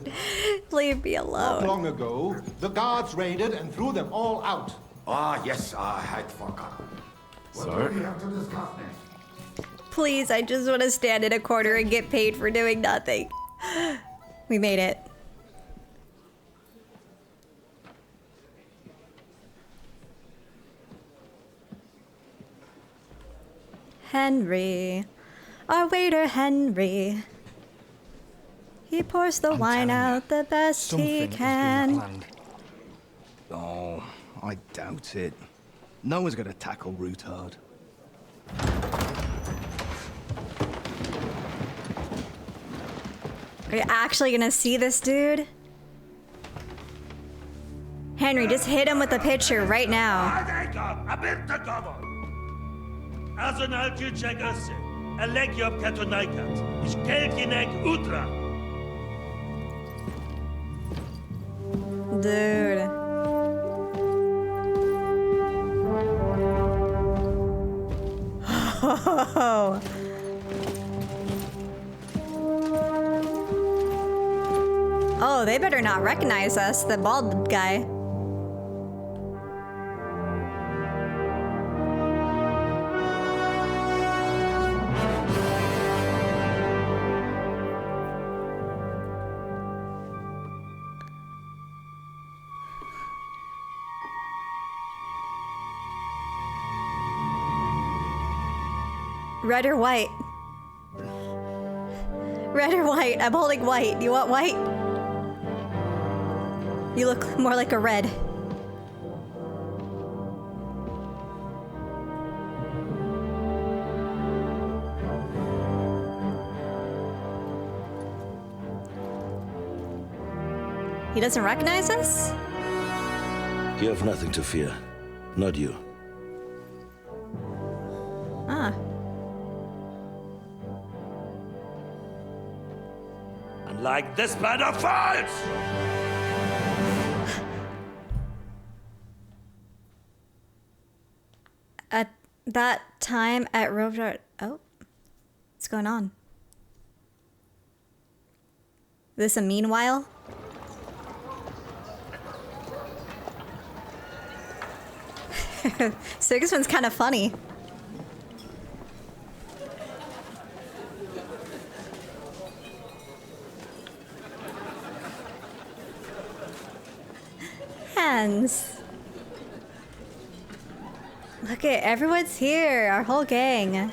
Leave me Not alone. long ago, the guards raided and threw them all out. Ah, yes, I had forgotten. What Sorry? do we have to discuss next? Please, I just want to stand in a corner and get paid for doing nothing. We made it. Henry. Our waiter Henry. He pours the wine out the best he can. planned. Oh, I doubt it. No one's going to tackle Ruthard. Are you actually gonna see this dude? Henry, just hit him with the pitcher right now. Azon algyűjtségössze, a legjobb katonákat, és kelkinek útra! Dude. Oh, they better not recognize us, the bald guy. Red or white? Red or white? I'm holding white. You want white? You look more like a red. He doesn't recognize us? You have nothing to fear. Not you. Ah. Like this band of fools! At that time at Rover. Oh. What's going on? This a meanwhile? Sigismund's kind of funny. Hands. Look at everyone's here, our whole gang.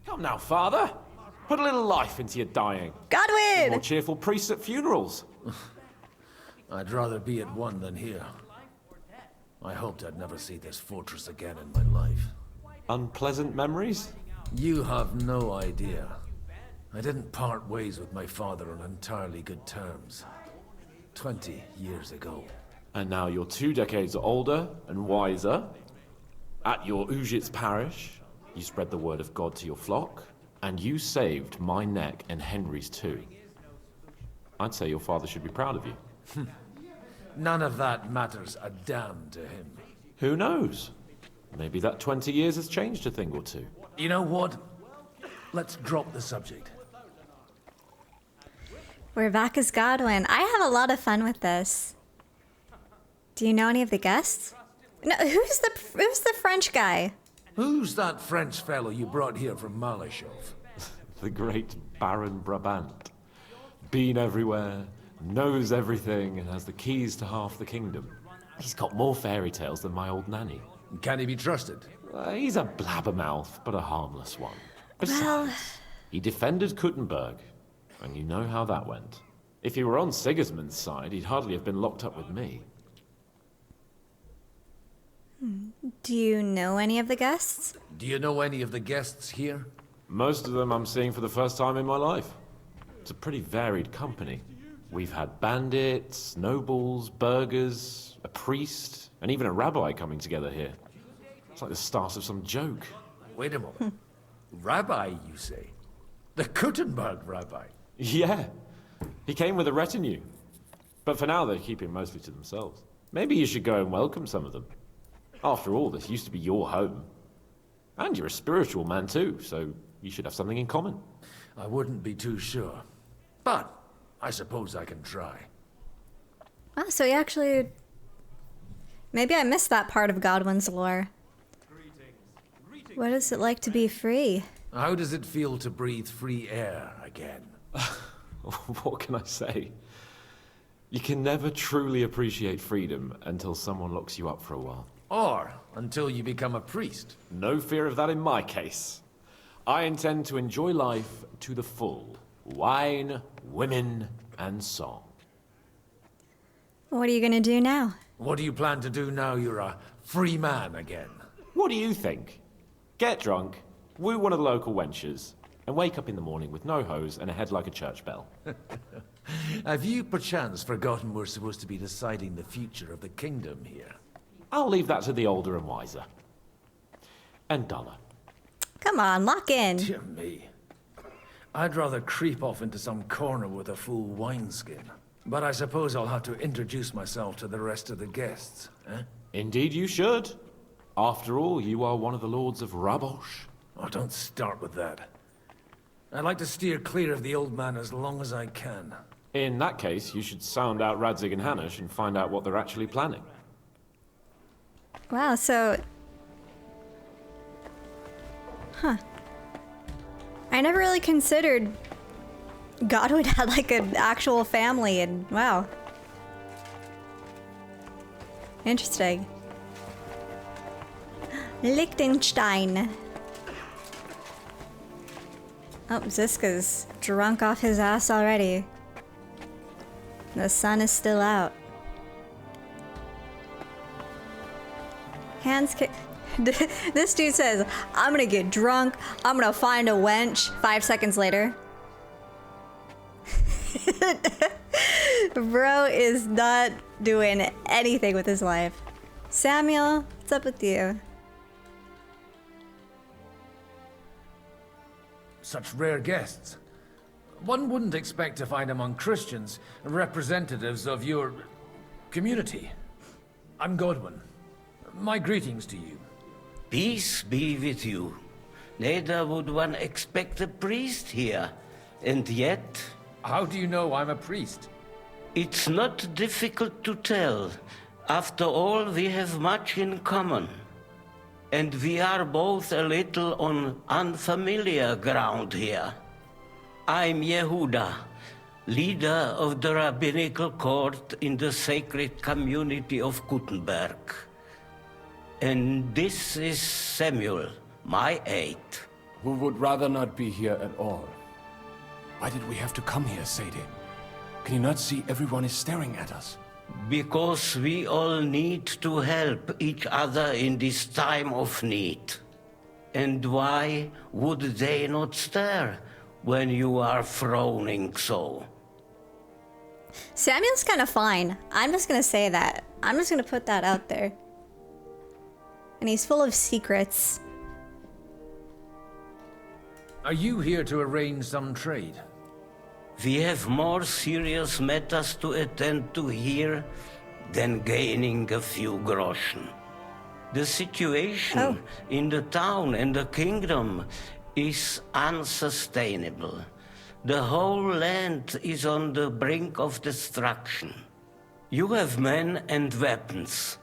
Come now, father. Put a little life into your dying. Godwin! More cheerful priests at funerals. I'd rather be at one than here. I hoped I'd never see this fortress again in my life. Unpleasant memories? You have no idea. I didn't part ways with my father on entirely good terms. 20 years ago. And now you're 2 decades older and wiser. At your Ujit's parish, you spread the word of God to your flock, and you saved my neck and Henry's too. I'd say your father should be proud of you. None of that matters a damn to him. Who knows? Maybe that 20 years has changed a thing or two. You know what? Let's drop the subject. We're back as Godwin. I have a lot of fun with this. Do you know any of the guests? No, who's the French guy? Who's that French fellow you brought here from Malashov? The great Baron Brabant. Been everywhere, knows everything, and has the keys to half the kingdom. He's got more fairy tales than my old nanny. Can he be trusted? He's a blabbermouth, but a harmless one. Besides, Well, he defended Kuttenberg, and you know how that went. If he were on Sigismund's side, he'd hardly have been locked up with me. do you know any of the guests? Do you know any of the guests here? Most of them I'm seeing for the first time in my life. It's a pretty varied company. We've had bandits, nobles, burghers, a priest, and even a rabbi coming together here. It's like the start of some joke. Wait a moment. Rabbi, you say? The Kuttenberg rabbi? Yeah. He came with a retinue. But for now, they're keeping mostly to themselves. Maybe you should go and welcome some of them. After all, this used to be your home. And you're a spiritual man too, so you should have something in common. I wouldn't be too sure. But I suppose I can try. Oh, so he actually... Maybe I missed that part of Godwin's lore. What is it like to be free? How does it feel to breathe free air again? What can I say? You can never truly appreciate freedom until someone locks you up for a while. Or until you become a priest. No fear of that in my case. I intend to enjoy life to the full. Wine, women, and song. What are you gonna do now? What do you plan to do now you're a free man again? What do you think? Get drunk, woo one of the local wenches, and wake up in the morning with no hose and a head like a church bell. Have you perchance forgotten we're supposed to be deciding the future of the kingdom here? I'll leave that to the older and wiser. And duller. Come on, lock in. Dear me. I'd rather creep off into some corner with a full wineskin. But I suppose I'll have to introduce myself to the rest of the guests, eh? Indeed you should. After all, you are one of the lords of Rabosh. Oh, don't start with that. I'd like to steer clear of the old man as long as I can. In that case, you should sound out Radzig and Hanush and find out what they're actually planning. Wow, so... Huh. I never really considered Godwin had like an actual family, and wow. Interesting. Liechtenstein. Oh, Ziska's drunk off his ass already. The sun is still out. Hands kick. This dude says, I'm gonna get drunk, I'm gonna find a wench. 5 seconds later. Bro is not doing anything with his life. Samuel, what's up with you? Such rare guests. One wouldn't expect to find among Christians representatives of your community. I'm Godwin. My greetings to you. Peace be with you. Neither would one expect a priest here. And yet... How do you know I'm a priest? It's not difficult to tell. After all, we have much in common. And we are both a little on unfamiliar ground here. I'm Yehuda, leader of the rabbinical court in the sacred community of Gutenberg. And this is Samuel, my aide. Who would rather not be here at all. Why did we have to come here, Sadie? Can you not see everyone is staring at us? Because we all need to help each other in this time of need. And why would they not stare when you are frowning so? Samuel's kind of fine. I'm just gonna say that. I'm just gonna put that out there. And he's full of secrets. Are you here to arrange some trade? We have more serious matters to attend to here than gaining a few groschen. The situation in the town and the kingdom is unsustainable. The whole land is on the brink of destruction. You have men and weapons.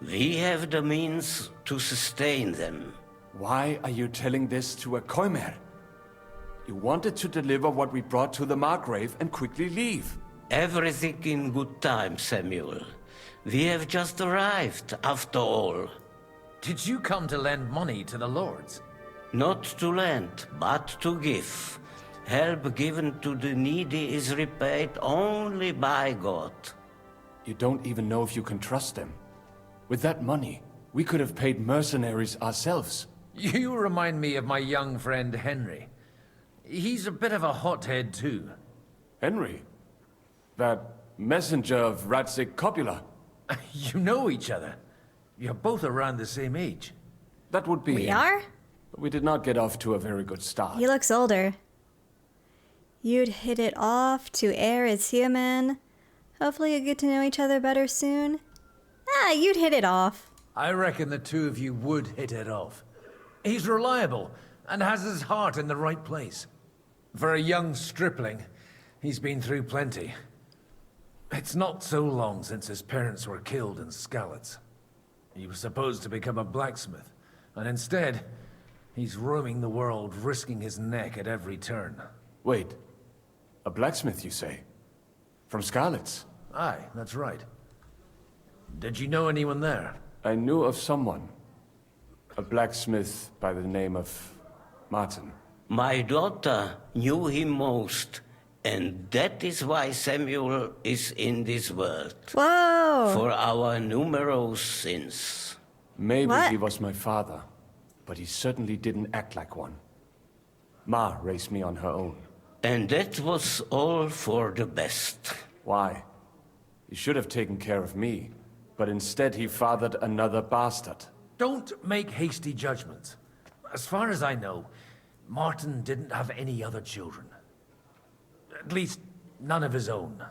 We have the means to sustain them. Why are you telling this to a Koimer? You wanted to deliver what we brought to the Margrave and quickly leave. Everything in good time, Samuel. We have just arrived, after all. Did you come to lend money to the lords? Not to lend, but to give. Help given to the needy is repaid only by God. You don't even know if you can trust them. With that money, we could have paid mercenaries ourselves. You remind me of my young friend Henry. He's a bit of a hothead too. Henry? That messenger of Radzig Copula? You know each other. You're both around the same age. That would be... We are? But we did not get off to a very good start. He looks older. You'd hit it off to air as human. Hopefully you get to know each other better soon. Ah, you'd hit it off. I reckon the two of you would hit it off. He's reliable and has his heart in the right place. For a young stripling, he's been through plenty. It's not so long since his parents were killed in Skalitz. He was supposed to become a blacksmith, and instead, he's roaming the world, risking his neck at every turn. Wait, a blacksmith, you say? From Skalitz? Aye, that's right. Did you know anyone there? I knew of someone. A blacksmith by the name of Martin. My daughter knew him most, and that is why Samuel is in this world. Whoa! For our numerous sins. Maybe he was my father, but he certainly didn't act like one. Ma raised me on her own. And that was all for the best. Why? He should have taken care of me, but instead he fathered another bastard. Don't make hasty judgments. As far as I know, Martin didn't have any other children. At least, none of his own.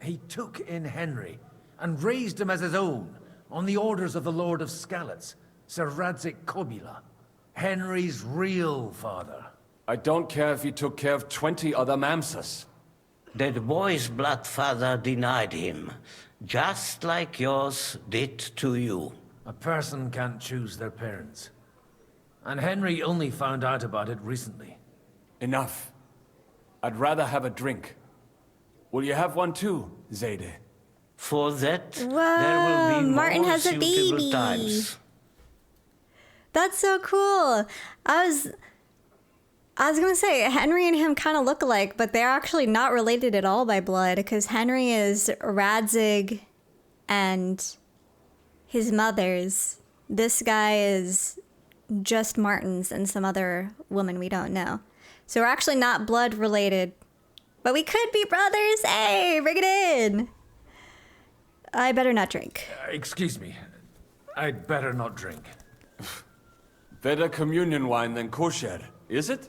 He took in Henry and raised him as his own on the orders of the Lord of Skalitz, Sir Radzig Kobyla. Henry's real father. I don't care if he took care of 20 other Mamsas. That boy's blood father denied him, just like yours did to you. A person can't choose their parents. And Henry only found out about it recently. Enough. I'd rather have a drink. Will you have one too, Zayde? For that, Whoa, there will be Martin more has a suitable baby. times. That's so cool. I was gonna say, Henry and him kind of look alike, but they're actually not related at all by blood, because Henry is Radzig and his mother's. This guy is just Martin's and some other woman we don't know. So we're actually not blood related, but we could be brothers. Hey, bring it in. I better not drink. Excuse me. I'd better not drink. Better communion wine than kosher, is it?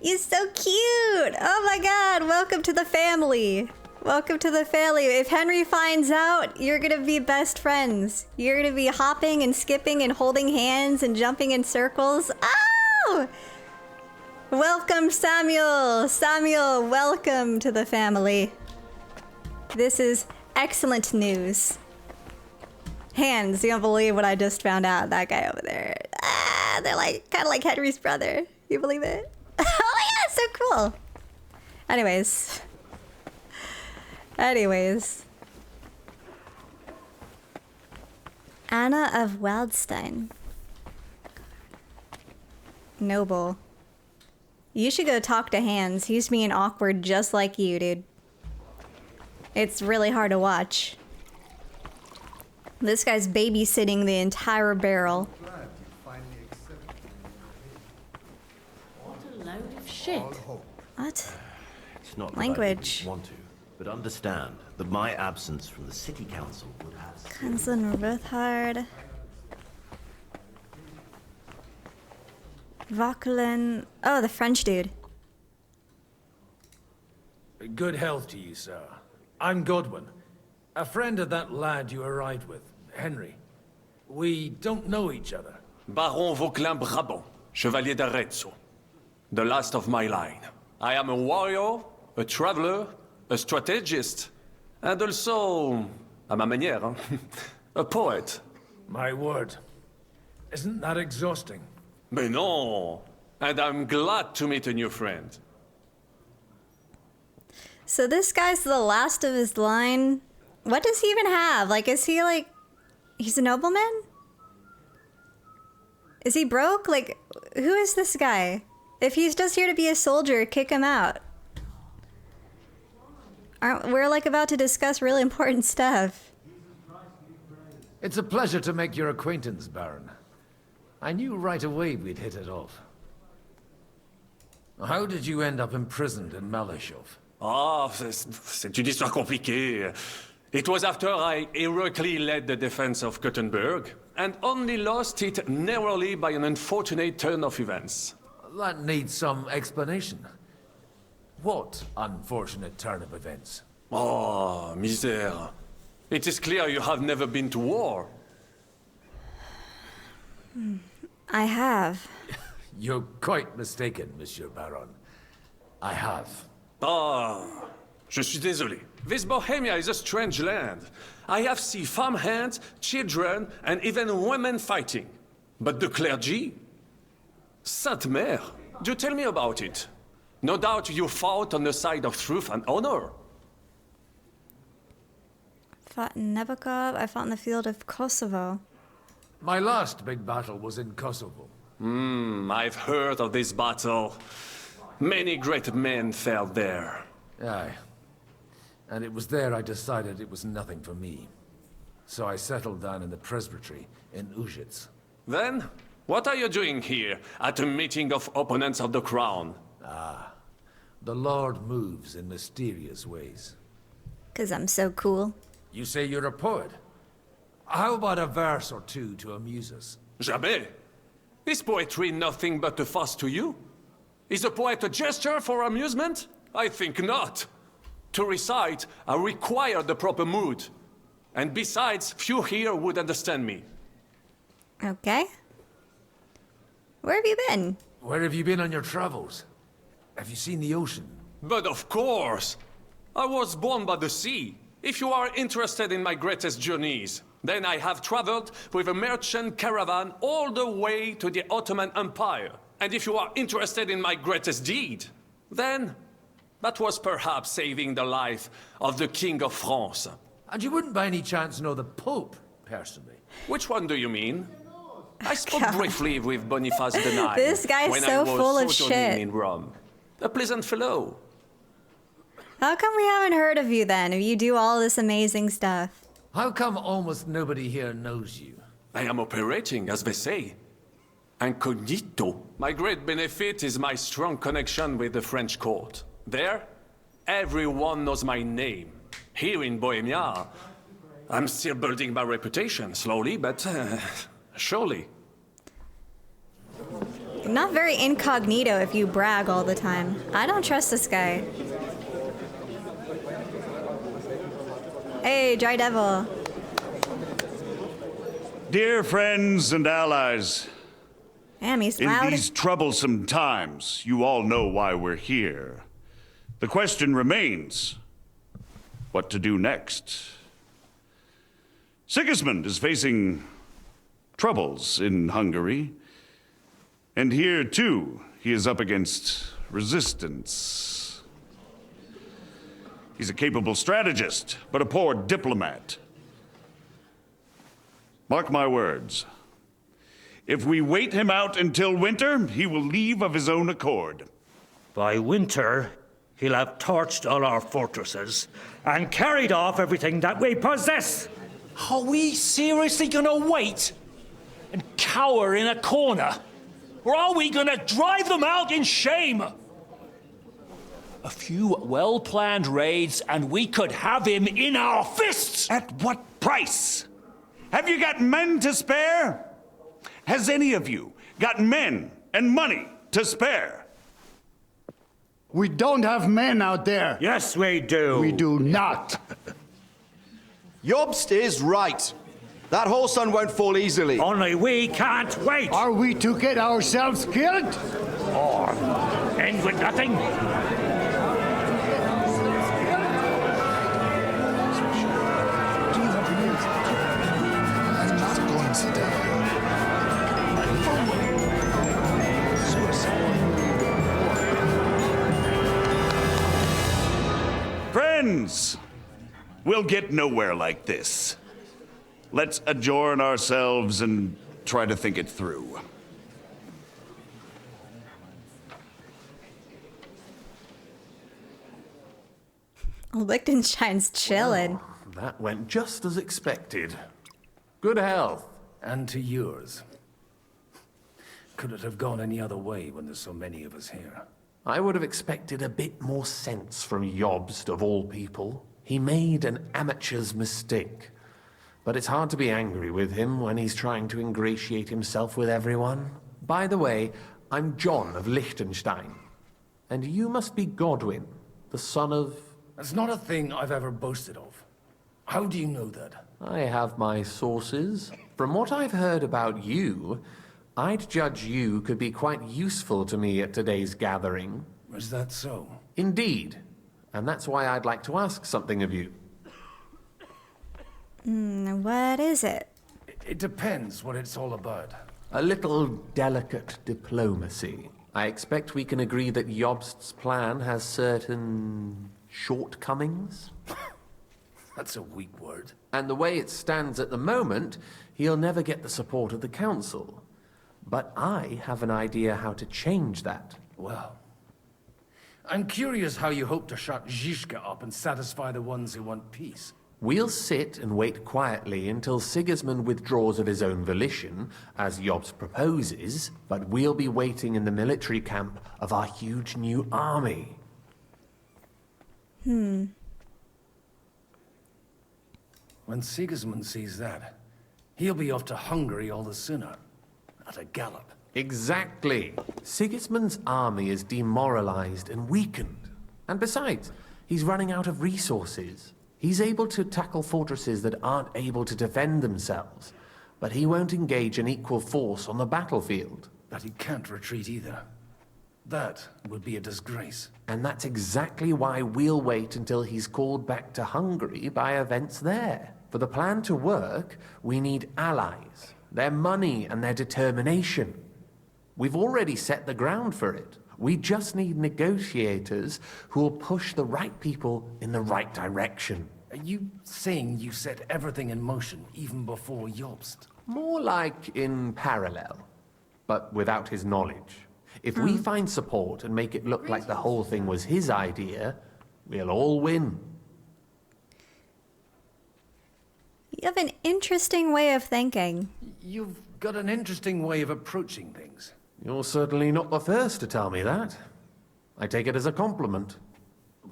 You're so cute. Oh my God, welcome to the family. Welcome to the family. If Henry finds out, you're gonna be best friends. You're gonna be hopping and skipping and holding hands and jumping in circles. Oh! Welcome, Samuel. Samuel, welcome to the family. This is excellent news. Hands, you don't believe what I just found out. That guy over there. Ah, they're like kind of like Henry's brother. You believe it? Oh yeah, so cool. Anyways. Anna of Wildstein. Noble. You should go talk to Hans. He's being awkward just like you, dude. It's really hard to watch. This guy's babysitting the entire barrel. What a load of shit. What? It's not Language. that I want to, but understand that my absence from the city council would have... Kanzlin Ruthard. Vauquelin. Oh, the French dude. Good health to you, sir. I'm Godwin. A friend of that lad you arrived with, Henry. We don't know each other. Baron Vauquelin Brabant, Chevalier d'Arezzo. The last of my line. I am a warrior, a traveler, a strategist, and also, à ma manière, a poet. My word. Isn't that exhausting? Mais non! And I'm glad to meet a new friend. So this guy's the last of his line. What does he even have? Like, is he like... He's a nobleman? Is he broke? Like, who is this guy? If he's just here to be a soldier, kick him out. We're like about to discuss really important stuff. It's a pleasure to make your acquaintance, Baron. I knew right away we'd hit it off. How did you end up imprisoned in Malashov? Ah, c'est une histoire compliquée. It was after I heroically led the defense of Gothenburg, and only lost it narrowly by an unfortunate turn of events. That needs some explanation. What unfortunate turn of events? Oh, misère. It is clear you have never been to war. I have. You're quite mistaken, Monsieur Baron. I have. Ah, je suis désolé. This Bohemia is a strange land. I have seen farmhands, children, and even women fighting. But the clergy? Sainte Mère, do tell me about it. No doubt you fought on the side of truth and honor. Fought in Nabokov. I fought in the field of Kosovo. My last big battle was in Kosovo. I've heard of this battle. Many great men fell there. Aye. And it was there I decided it was nothing for me. So I settled down in the presbytery in Uzhitz. Then, what are you doing here, at a meeting of opponents of the crown? Ah, the Lord moves in mysterious ways. 'Cause I'm so cool. You say you're a poet? How about a verse or two to amuse us? Jamais. Is poetry nothing but a fuss to you? Is a poet a gesture for amusement? I think not. To recite, I require the proper mood. And besides, few here would understand me. Okay. Where have you been? Where have you been on your travels? Have you seen the ocean? But of course! I was born by the sea. If you are interested in my greatest journeys, then I have traveled with a merchant caravan all the way to the Ottoman Empire. And if you are interested in my greatest deed, then that was perhaps saving the life of the King of France. And you wouldn't by any chance know the Pope, personally? Which one do you mean? I spoke briefly with Boniface IX This guy's when so I was full of sojourning shit. in Rome. A pleasant fellow. How come we haven't heard of you then, if you do all this amazing stuff? How come almost nobody here knows you? I am operating, as they say. Incognito. My great benefit is my strong connection with the French court. There, everyone knows my name. Here in Bohemia, I'm still building my reputation, slowly, but surely. Not very incognito if you brag all the time. I don't trust this guy. Hey, Dry Devil. Dear friends and allies, Damn, he's in loud. these troublesome times, you all know why we're here. The question remains, what to do next? Sigismund is facing troubles in Hungary, and here too, he is up against resistance. He's a capable strategist, but a poor diplomat. Mark my words. If we wait him out until winter, he will leave of his own accord. By winter, he'll have torched all our fortresses and carried off everything that we possess. Are we seriously gonna wait and cower in a corner? Or are we gonna drive them out in shame? A few well-planned raids and we could have him in our fists! At what price? Have you got men to spare? Has any of you got men and money to spare? We don't have men out there. Yes, we do. We do not. Jobst is right. That whole sun won't fall easily. Only we can't wait. Are we to get ourselves killed? Or end with nothing? Friends, we'll get nowhere like this. Let's adjourn ourselves and try to think it through. Liechtenstein's chilling. That went just as expected. Good health. And to yours. Could it have gone any other way when there's so many of us here? I would have expected a bit more sense from Jobst, of all people. He made an amateur's mistake. But it's hard to be angry with him when he's trying to ingratiate himself with everyone. By the way, I'm John of Liechtenstein. And you must be Godwin, the son of... That's not a thing I've ever boasted of. How do you know that? I have my sources. From what I've heard about you, I'd judge you could be quite useful to me at today's gathering. Is that so? Indeed. And that's why I'd like to ask something of you. What is it? It depends what it's all about. A little delicate diplomacy. I expect we can agree that Jobst's plan has certain shortcomings? That's a weak word. And the way it stands at the moment, he'll never get the support of the council. But I have an idea how to change that. Well, I'm curious how you hope to shut Zizka up and satisfy the ones who want peace. We'll sit and wait quietly until Sigismund withdraws of his own volition, as Jobst proposes, but we'll be waiting in the military camp of our huge new army. Hmm. When Sigismund sees that, he'll be off to Hungary all the sooner. At a gallop. Exactly. Sigismund's army is demoralized and weakened. And besides, he's running out of resources. He's able to tackle fortresses that aren't able to defend themselves. but he won't engage an equal force on the battlefield. But he can't retreat either. That would be a disgrace. And that's exactly why we'll wait until he's called back to Hungary by events there. For the plan to work, we need allies, their money and their determination. We've already set the ground for it. We just need negotiators who will push the right people in the right direction. Are you saying you set everything in motion even before Jobst? More like in parallel, but without his knowledge. If we find support and make it look like the whole thing was his idea, we'll all win. You have an interesting way of thinking. You've got an interesting way of approaching things. You're certainly not the first to tell me that. I take it as a compliment.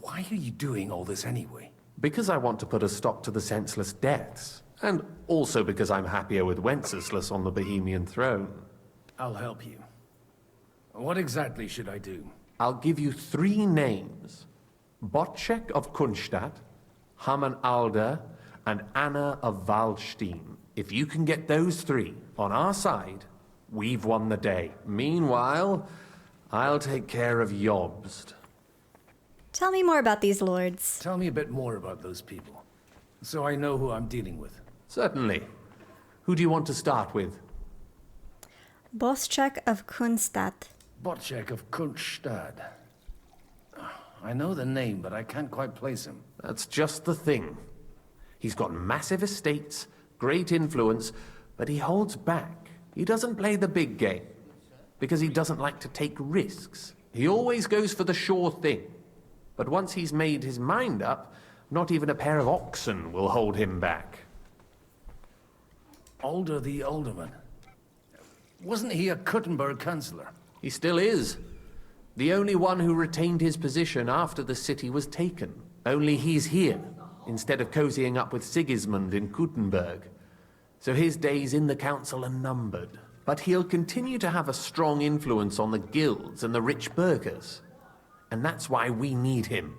Why are you doing all this anyway? Because I want to put a stop to the senseless deaths. And also because I'm happier with Wenceslas on the Bohemian throne. I'll help you. What exactly should I do? I'll give you 3 names. Botchek of Kunstadt, Haman Alder, and Anna of Waldstein. If you can get those 3 on our side, we've won the day. Meanwhile, I'll take care of Jobst. Tell me more about these lords. Tell me a bit more about those people, so I know who I'm dealing with. Certainly. Who do you want to start with? Boschek of Kunstadt. Botchek of Kunstadt. I know the name, but I can't quite place him. That's just the thing. He's got massive estates, great influence, but he holds back. He doesn't play the big game, because he doesn't like to take risks. He always goes for the sure thing. But once he's made his mind up, not even a pair of oxen will hold him back. Alder the Alderman. Wasn't he a Kuttenberg councillor? He still is. The only one who retained his position after the city was taken. Only he's here, instead of cozying up with Sigismund in Kuttenberg. So his days in the council are numbered. But he'll continue to have a strong influence on the guilds and the rich burghers. And that's why we need him.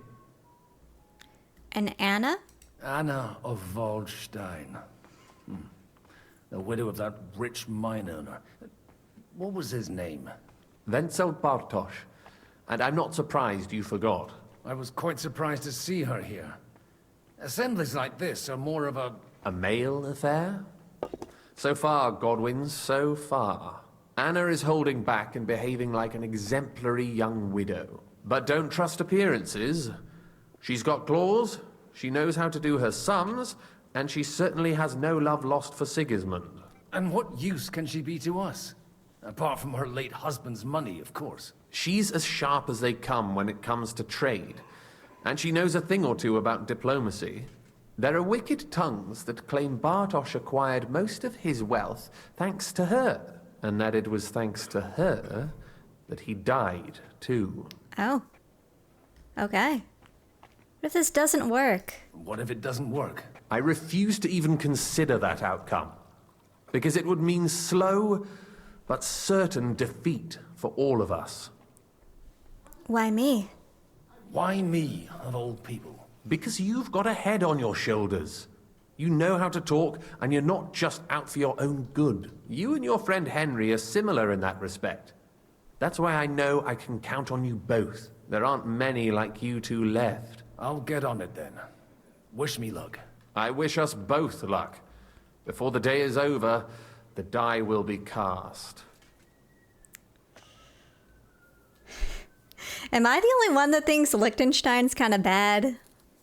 And Anna? Anna of Waldstein. The widow of that rich mine owner. What was his name? Wenzel Bartosz. And I'm not surprised you forgot. I was quite surprised to see her here. Assemblies like this are more of a male affair? So far, Godwin, so far. Anna is holding back and behaving like an exemplary young widow. But don't trust appearances. She's got claws, she knows how to do her sums, and she certainly has no love lost for Sigismund. And what use can she be to us? Apart from her late husband's money, of course. She's as sharp as they come when it comes to trade. And she knows a thing or two about diplomacy. There are wicked tongues that claim Bartosz acquired most of his wealth thanks to her, and that it was thanks to her that he died, too. Oh. Okay. What if this doesn't work? What if it doesn't work? I refuse to even consider that outcome, because it would mean slow but certain defeat for all of us. Why me? Why me, of all people? Because you've got a head on your shoulders. You know how to talk, and you're not just out for your own good. You and your friend Henry are similar in that respect. That's why I know I can count on you both. There aren't many like you two left. I'll get on it then. Wish me luck. I wish us both luck. Before the day is over, the die will be cast. Am I the only one that thinks Liechtenstein's kind of bad?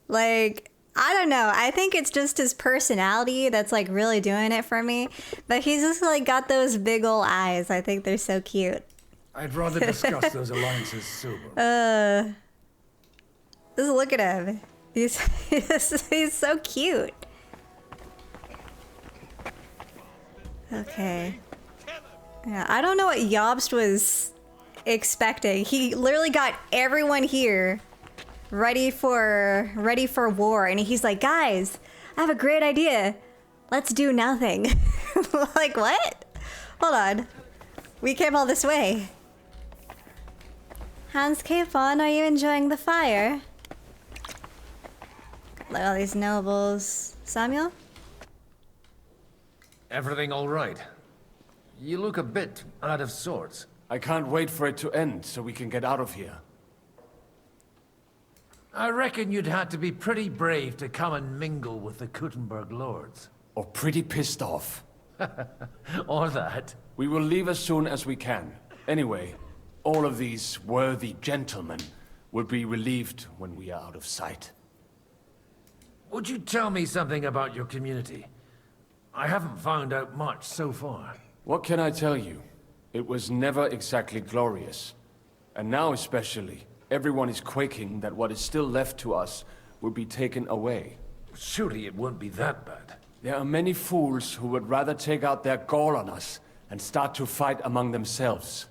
Like, I don't know. I think it's just his personality that's like really doing it for me. But he's just like got those big ol' eyes. I think they're so cute. I'd rather discuss those alliances sober. Just look at him. He's so cute. Okay. Yeah, I don't know what Jobst was expecting. He literally got everyone here ready for war, and he's like, guys, I have a great idea. Let's do nothing. Like, what? Hold on. We came all this way. Hans Capon, are you enjoying the fire? Look at all these nobles. Samuel? Everything all right? You look a bit out of sorts. I can't wait for it to end so we can get out of here. I reckon you'd have to be pretty brave to come and mingle with the Kuttenberg lords. Or pretty pissed off. Or that. We will leave as soon as we can. Anyway, all of these worthy gentlemen will be relieved when we are out of sight. Would you tell me something about your community? I haven't found out much so far. What can I tell you? It was never exactly glorious. And now especially, everyone is quaking that what is still left to us will be taken away. Surely it won't be that bad. There are many fools who would rather take out their gall on us and start to fight among themselves.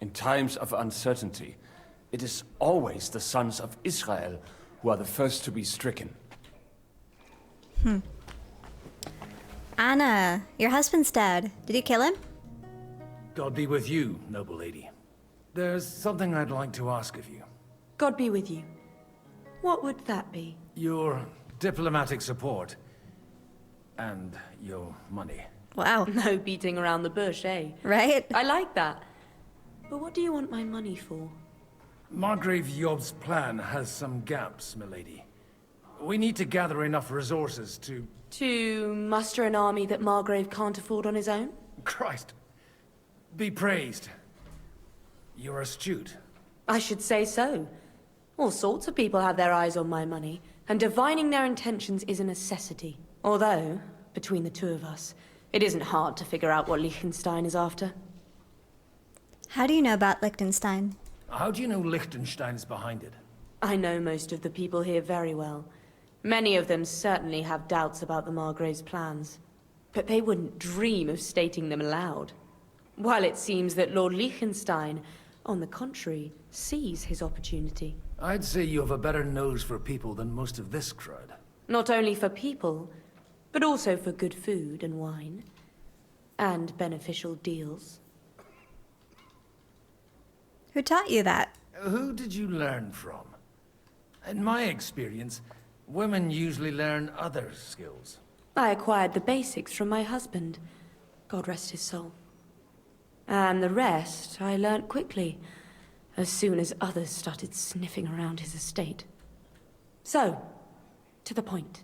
In times of uncertainty, it is always the sons of Israel who are the first to be stricken. Anna, your husband's dead. Did you kill him? God be with you, noble lady. There's something I'd like to ask of you. God be with you. What would that be? Your diplomatic support. And your money. Wow. No beating around the bush, eh? Right? I like that. But what do you want my money for? Margrave Yob's plan has some gaps, milady. We need to gather enough resources to... To muster an army that Margrave can't afford on his own? Christ. Be praised. You're astute. I should say so. All sorts of people have their eyes on my money, and divining their intentions is a necessity. Although, between the two of us, it isn't hard to figure out what Liechtenstein is after. How do you know about Liechtenstein? How do you know Liechtenstein's behind it? I know most of the people here very well. Many of them certainly have doubts about the Margrave's plans. But they wouldn't dream of stating them aloud. While it seems that Lord Liechtenstein, on the contrary, sees his opportunity. I'd say you have a better nose for people than most of this crowd. Not only for people, but also for good food and wine. And beneficial deals. Who taught you that? Who did you learn from? In my experience, women usually learn other skills. I acquired the basics from my husband. God rest his soul. And the rest I learnt quickly, as soon as others started sniffing around his estate. So, to the point.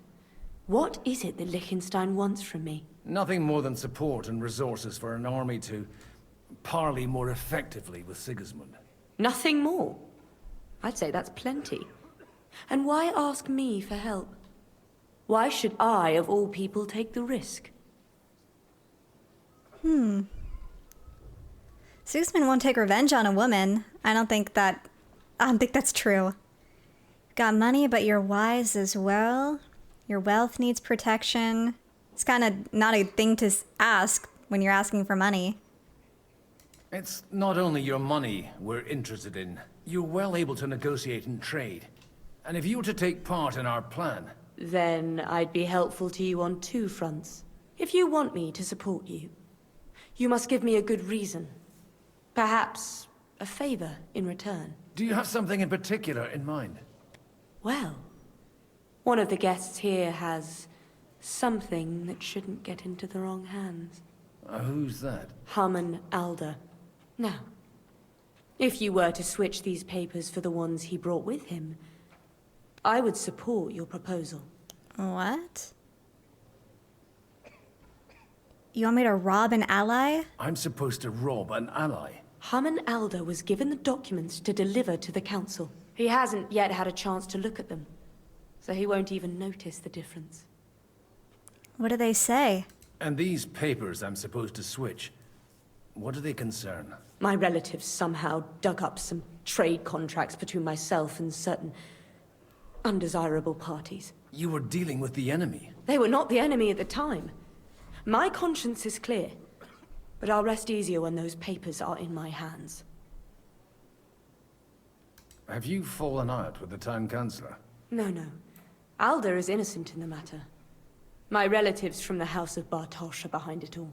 What is it that Liechtenstein wants from me? Nothing more than support and resources for an army to parley more effectively with Sigismund. Nothing more? I'd say that's plenty. And why ask me for help? Why should I, of all people, take the risk? Sigismund won't take revenge on a woman. I don't think that's true. Got money, but you're wise as well. Your wealth needs protection. It's kind of not a thing to ask when you're asking for money. It's not only your money we're interested in. You're well able to negotiate and trade. And if you were to take part in our plan... Then I'd be helpful to you on two fronts. If you want me to support you, you must give me a good reason. Perhaps a favor in return. Do you have something in particular in mind? Well, one of the guests here has something that shouldn't get into the wrong hands. Who's that? Haman Alder. Now, if you were to switch these papers for the ones he brought with him, I would support your proposal. What? You want me to rob an ally? I'm supposed to rob an ally? Haman Alder was given the documents to deliver to the council. He hasn't yet had a chance to look at them, so he won't even notice the difference. What do they say? And these papers I'm supposed to switch, what do they concern? My relatives somehow dug up some trade contracts between myself and certain undesirable parties. You were dealing with the enemy. They were not the enemy at the time. My conscience is clear, but I'll rest easier when those papers are in my hands. Have you fallen out with the town councillor? No. Alder is innocent in the matter. My relatives from the House of Bartosz are behind it all.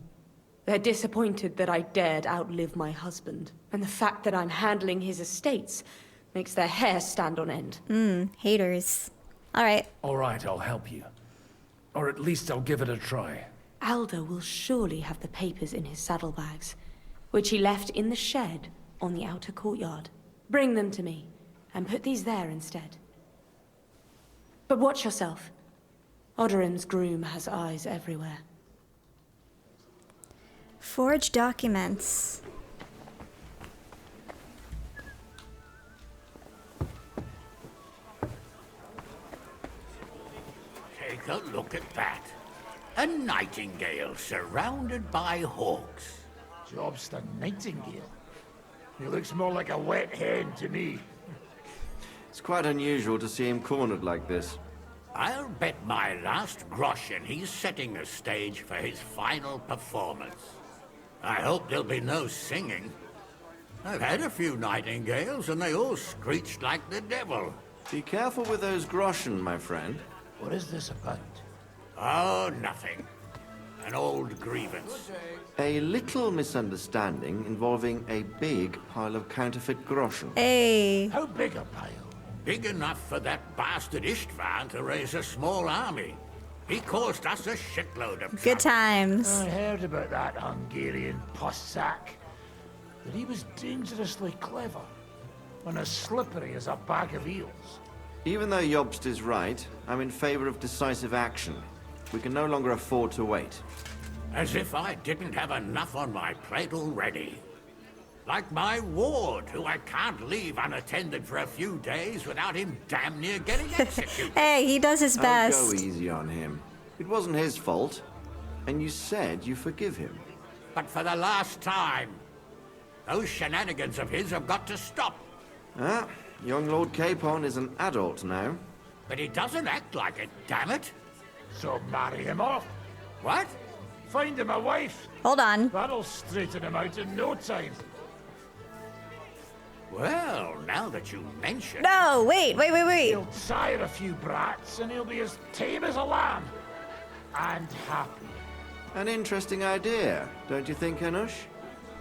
They're disappointed that I dared outlive my husband, and the fact that I'm handling his estates makes their hair stand on end. Haters. All right. All right, I'll help you. Or at least I'll give it a try. Alder will surely have the papers in his saddlebags, which he left in the shed on the outer courtyard. Bring them to me, and put these there instead. But watch yourself. Odorim's groom has eyes everywhere. Forge documents. Take a look at that. A nightingale surrounded by hawks. Job's the nightingale. He looks more like a wet hen to me. It's quite unusual to see him cornered like this. I'll bet my last groschen he's setting the stage for his final performance. I hope there'll be no singing. I've had a few nightingales and they all screeched like the devil. Be careful with those groschen, my friend. What is this about? Oh, nothing. An old grievance. A little misunderstanding involving a big pile of counterfeit groschen. Hey. How big a pile? Big enough for that bastard Istvan to raise a small army. He caused us a shitload of Good trouble. times. I heard about that Hungarian puss-sack. But he was dangerously clever. And as slippery as a bag of eels. Even though Jobst is right, I'm in favor of decisive action. We can no longer afford to wait. As if I didn't have enough on my plate already. Like my ward, who I can't leave unattended for a few days without him damn near getting executed. Hey, he does his best. Oh, go easy on him. It wasn't his fault. And you said you forgive him. But for the last time, those shenanigans of his have got to stop. Ah, young Lord Capon is an adult now. But he doesn't act like it, damn it. So marry him off. What? Find him a wife. Hold on. That'll straighten him out in no time. Well, now that you mention... No, wait. He'll sire a few brats and he'll be as tame as a lamb. And happy. An interesting idea, don't you think, Hanush?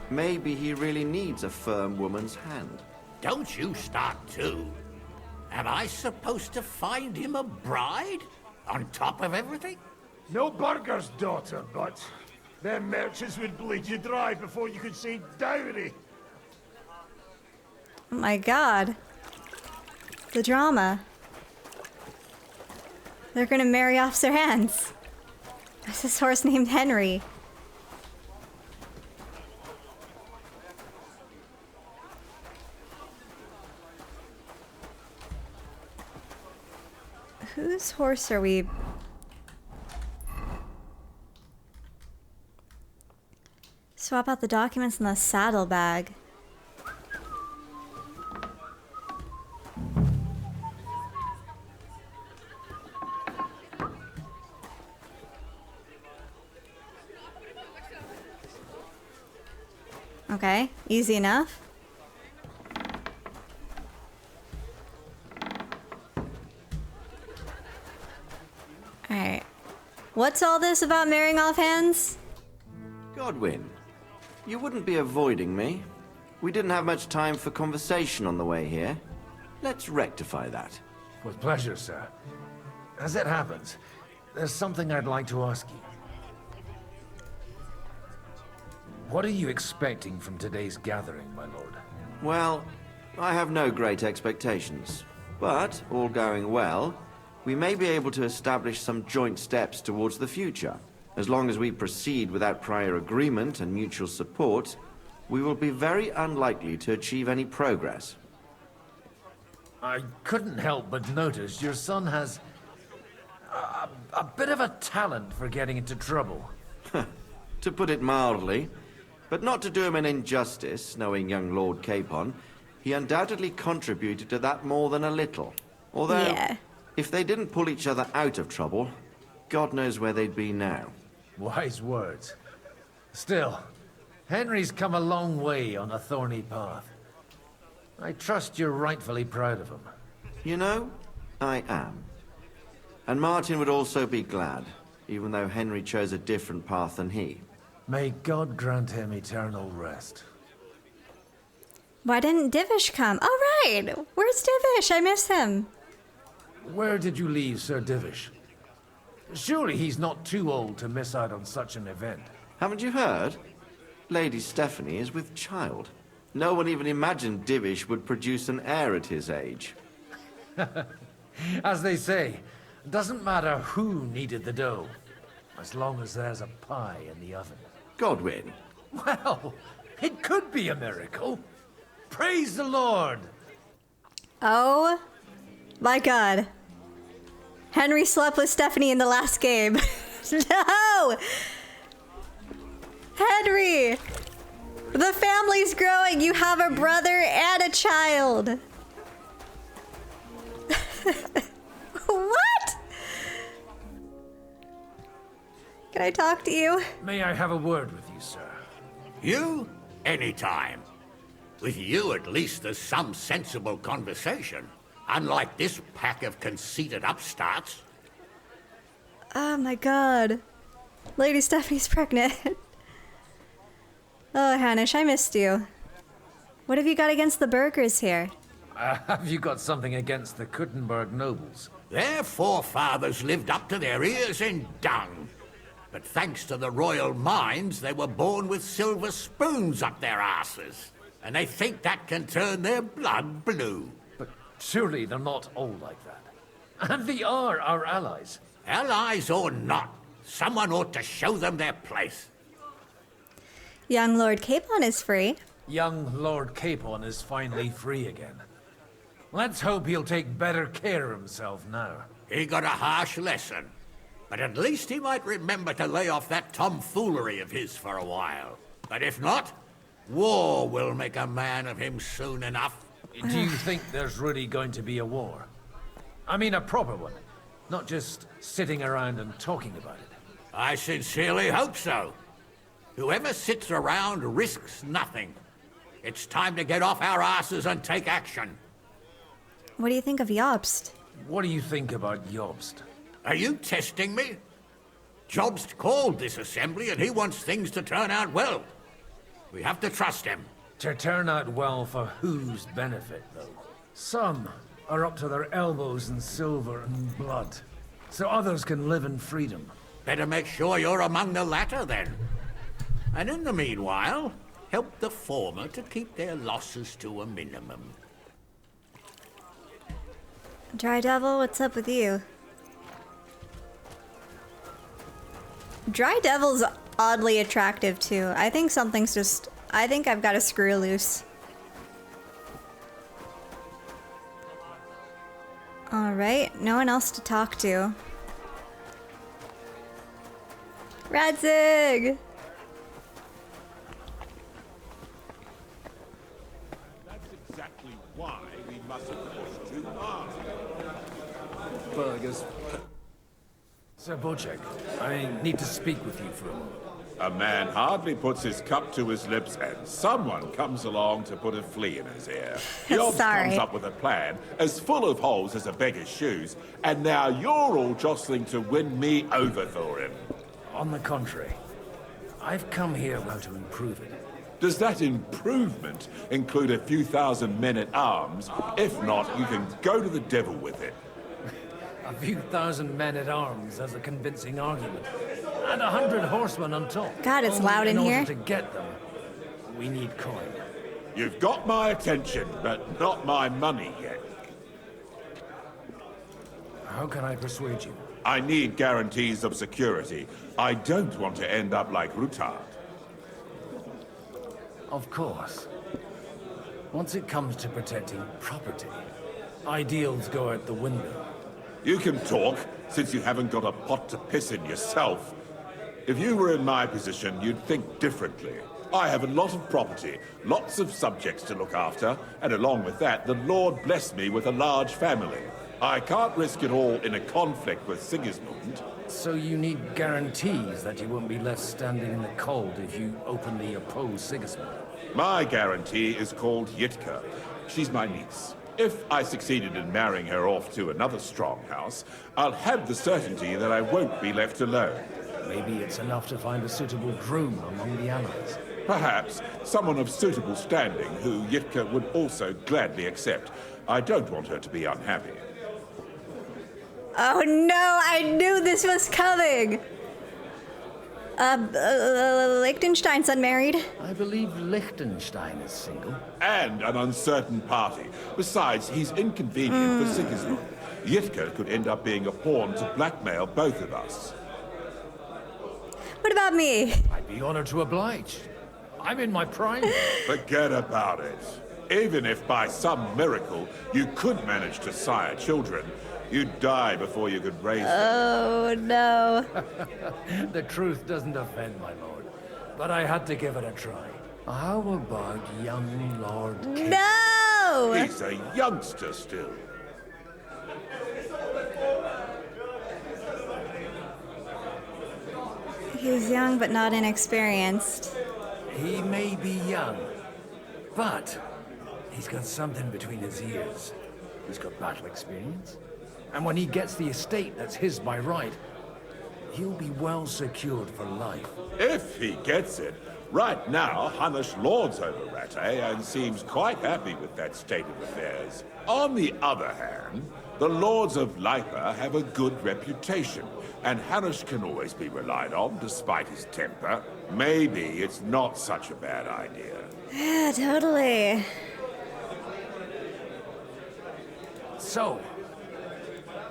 Maybe he really needs a firm woman's hand. Don't you start too. Am I supposed to find him a bride? On top of everything? No burger's daughter, but them merchants would bleed you dry before you could say dowry. Oh my god. The drama. They're gonna marry off their hands. There's this horse named Henry. Whose horse are we? Swap out the documents in the saddlebag. Okay, easy enough. Alright. What's all this about marrying off hands? Godwin, you wouldn't be avoiding me. We didn't have much time for conversation on the way here. Let's rectify that. With pleasure, sir. As it happens, there's something I'd like to ask you. What are you expecting from today's gathering, my lord? Well, I have no great expectations. But, all going well, we may be able to establish some joint steps towards the future. As long as we proceed without prior agreement and mutual support, we will be very unlikely to achieve any progress. I couldn't help but notice your son has a bit of a talent for getting into trouble. To put it mildly, but not to do him an injustice, knowing young Lord Capon, he undoubtedly contributed to that more than a little. Although, if they didn't pull each other out of trouble, God knows where they'd be now. Wise words. Still, Henry's come a long way on a thorny path. I trust you're rightfully proud of him. You know, I am. And Martin would also be glad, even though Henry chose a different path than he. May God grant him eternal rest. Why didn't Divish come? Oh, right! Where's Divish? I miss him. Where did you leave Sir Divish? Surely he's not too old to miss out on such an event. Haven't you heard? Lady Stephanie is with child. No one even imagined Divish would produce an heir at his age. As they say, it doesn't matter who kneaded the dough, as long as there's a pie in the oven. Godwin. Well, it could be a miracle. Praise the Lord! Oh my god. Henry slept with Stephanie in the last game. No! Henry! The family's growing. You have a brother and a child. What? Can I talk to you? May I have a word with you, sir? You? Anytime. With you, at least, there's some sensible conversation. Unlike this pack of conceited upstarts. Oh my god. Lady Stephanie's pregnant. Oh, Hanish, I missed you. What have you got against the burghers here? Have you got something against the Kuttenberg nobles? Their forefathers lived up to their ears in dung. But thanks to the royal mines, they were born with silver spoons up their asses. And they think that can turn their blood blue. But surely they're not all like that. And they are our allies. Allies or not, someone ought to show them their place. Young Lord Capon is free. Young Lord Capon is finally free again. Let's hope he'll take better care of himself now. He got a harsh lesson. But at least he might remember to lay off that tomfoolery of his for a while. But if not, war will make a man of him soon enough. Do you think there's really going to be a war? I mean a proper one, not just sitting around and talking about it. I sincerely hope so. Whoever sits around risks nothing. It's time to get off our asses and take action. What do you think of Jobst? What do you think about Jobst? Are you testing me? Jobst called this assembly and he wants things to turn out well. We have to trust him. To turn out well for whose benefit, though? Some are up to their elbows in silver and blood, so others can live in freedom. Better make sure you're among the latter, then. And in the meanwhile, help the former to keep their losses to a minimum. Dry Devil, what's up with you? Dry Devil's oddly attractive too. I think something's just... I think I've got a screw loose. Alright, no one else to talk to. Radzig! That's exactly why we mustn't push too hard. Burgers. Sir Bochek, I need to speak with you for a moment. A man hardly puts his cup to his lips and someone comes along to put a flea in his ear. Jobs comes up with a plan as full of holes as a beggar's shoes, and now you're all jostling to win me over for him. On the contrary, I've come here to improve it. Does that improvement include a few thousand men-at-arms? If not, you can go to the devil with it. A few thousand men-at-arms as a convincing argument. And 100 horsemen on top. God, it's loud in here. In order to get them, we need coin. You've got my attention, but not my money yet. How can I persuade you? I need guarantees of security. I don't want to end up like Rutard. Of course. Once it comes to protecting property, ideals go out the window. You can talk, since you haven't got a pot to piss in yourself. If you were in my position, you'd think differently. I have a lot of property, lots of subjects to look after, and along with that, the Lord blessed me with a large family. I can't risk it all in a conflict with Sigismund. So you need guarantees that you won't be left standing in the cold if you openly oppose Sigismund? My guarantee is called Yitka. She's my niece. If I succeeded in marrying her off to another strong house, I'll have the certainty that I won't be left alone. Maybe it's enough to find a suitable groom among the allies. Perhaps someone of suitable standing who Yitka would also gladly accept. I don't want her to be unhappy. Oh no, I knew this was coming! Liechtenstein's unmarried. I believe Liechtenstein is single. And an uncertain party. Besides, he's inconvenient for Sigismund. Yitka could end up being a pawn to blackmail both of us. What about me? I'd be honored to oblige. I'm in my prime. Forget about it. Even if by some miracle you could manage to sire children, you'd die before you could raise them. Oh no. The truth doesn't offend, my lord. But I had to give it a try. How about young Lord King? No! He's a youngster still. He's young but not inexperienced. He may be young, but he's got something between his ears. He's got battle experience. And when he gets the estate that's his by right, he'll be well secured for life. If he gets it. Right now, Hanush lords over Rattay and seems quite happy with that state of affairs. On the other hand, the lords of Lipa have a good reputation, and Hanush can always be relied on despite his temper. Maybe it's not such a bad idea. Yeah, totally. So,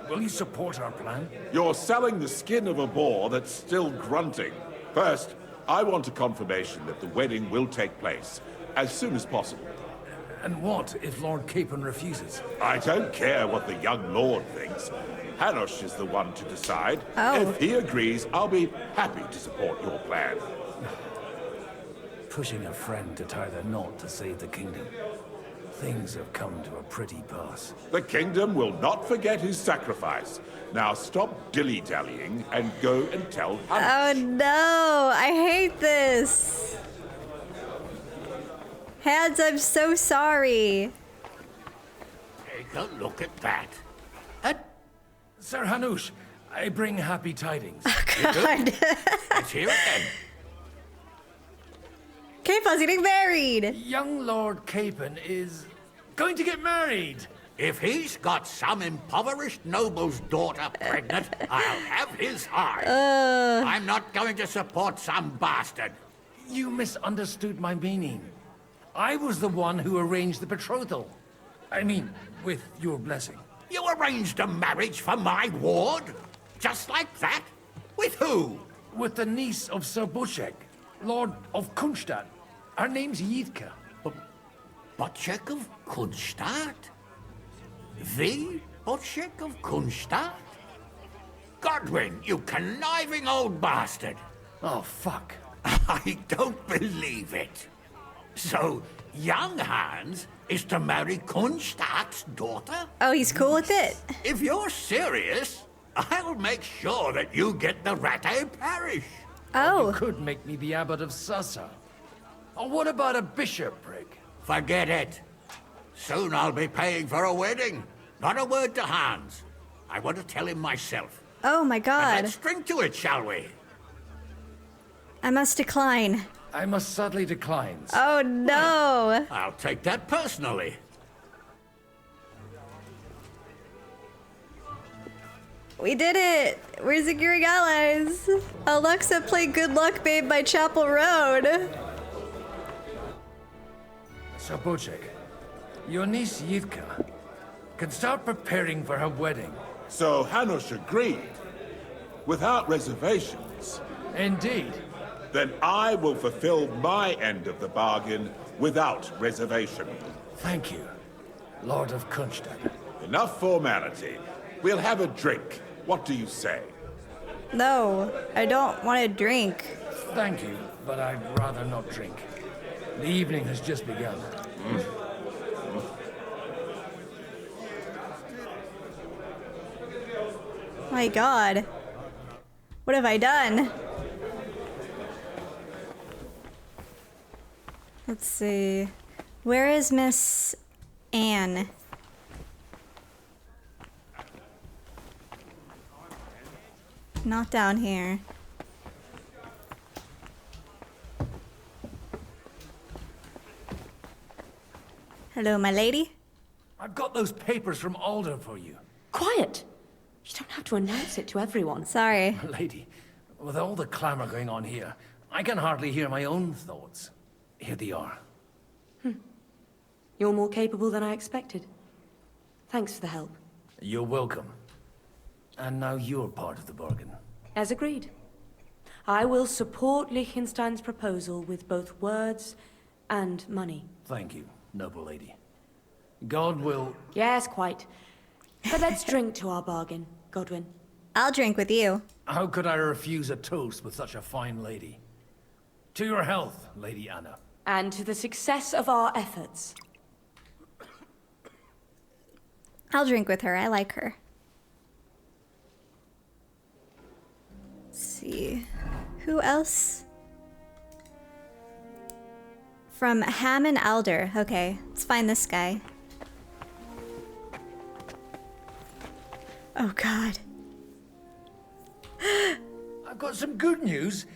will you support our plan? You're selling the skin of a boar that's still grunting. First, I want a confirmation that the wedding will take place as soon as possible. And what if Lord Capon refuses? I don't care what the young lord thinks. Hanush is the one to decide. Oh. If he agrees, I'll be happy to support your plan. Pushing a friend to tie the knot to save the kingdom. Things have come to a pretty pass. The kingdom will not forget his sacrifice. Now stop dilly-dallying and go and tell Hanush. Oh no, I hate this. Hands, I'm so sorry. Take a look at that. Sir Hanush, I bring happy tidings. Oh, God. Let's hear it then. Capon's getting married. Young Lord Capon is going to get married. If he's got some impoverished noble's daughter pregnant, I'll have his heart. I'm not going to support some bastard. You misunderstood my meaning. I was the one who arranged the betrothal. I mean, with your blessing. You arranged a marriage for my ward? Just like that? With who? With the niece of Sir Bushek, Lord of Kunstadt. Her name's Yitka. Bushek of Kunstadt? The Bushek of Kunstadt? Godwin, you conniving old bastard! Oh, fuck. I don't believe it. So, young Hans is to marry Kunstadt's daughter? Oh, he's cool with it? If you're serious, I'll make sure that you get the Rattay parish. Oh. You could make me the abbot of Sassa. Or what about a bishopric? Forget it. Soon I'll be paying for a wedding. Not a word to Hans. I want to tell him myself. Oh my God. Let's drink to it, shall we? I must decline. I must sadly decline. Oh no. I'll take that personally. We did it! We're securing allies! Alexa, play Good Luck Babe by Chapel Road! Sir Bushek, your niece Yitka can start preparing for her wedding. So Hanush agreed, without reservations. Indeed. Then I will fulfill my end of the bargain without reservation. Thank you, Lord of Kunstadt. Enough formality. We'll have a drink. What do you say? No, I don't want to drink. Thank you, but I'd rather not drink. The evening has just begun. My God. What have I done? Let's see. Where is Miss Anne? Not down here. Hello, my lady. I've got those papers from Alder for you. Quiet! You don't to announce it to everyone. Sorry. Lady, with all the clamor going on here, I can hardly hear my own thoughts. Here they are. You're more capable than I expected. Thanks for the help. You're welcome. And now you're part of the bargain. As agreed. I will support Liechtenstein's proposal with both words and money. Thank you, noble lady. God will... Yes, quite. But let's drink to our bargain, Godwin. I'll drink with you. How could I refuse a toast with such a fine lady? To your health, Lady Anna. And to the success of our efforts. I'll drink with her. I like her. Let's see. Who else? From Ham and Alder. Okay, let's find this guy. Oh, God. I've got some good news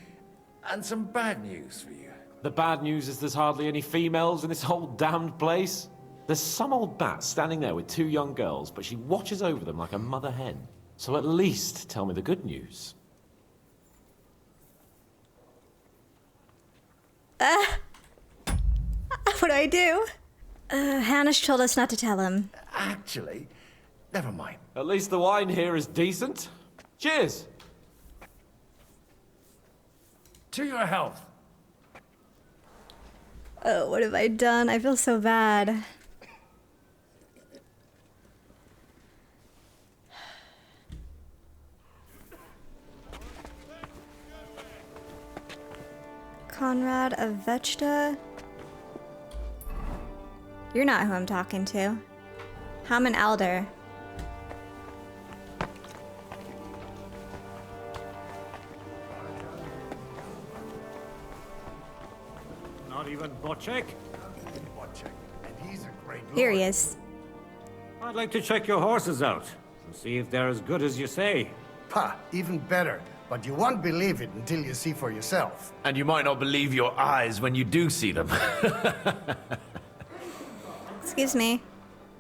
and some bad news for you. The bad news is there's hardly any females in this whole damned place. There's some old bat standing there with 2 young girls, but she watches over them like a mother hen. So at least tell me the good news. What do I do? Hanish told us not to tell him. Actually, never mind. At least the wine here is decent. Cheers! To your health. Oh, what have I done? I feel so bad. Conrad of Vechta? You're not who I'm talking to. Haman Alder. Not even Bocek? And he's a great lord. Here he is. I'd like to check your horses out and see if they're as good as you say. Pah, even better. But you won't believe it until you see for yourself. And you might not believe your eyes when you do see them. Excuse me.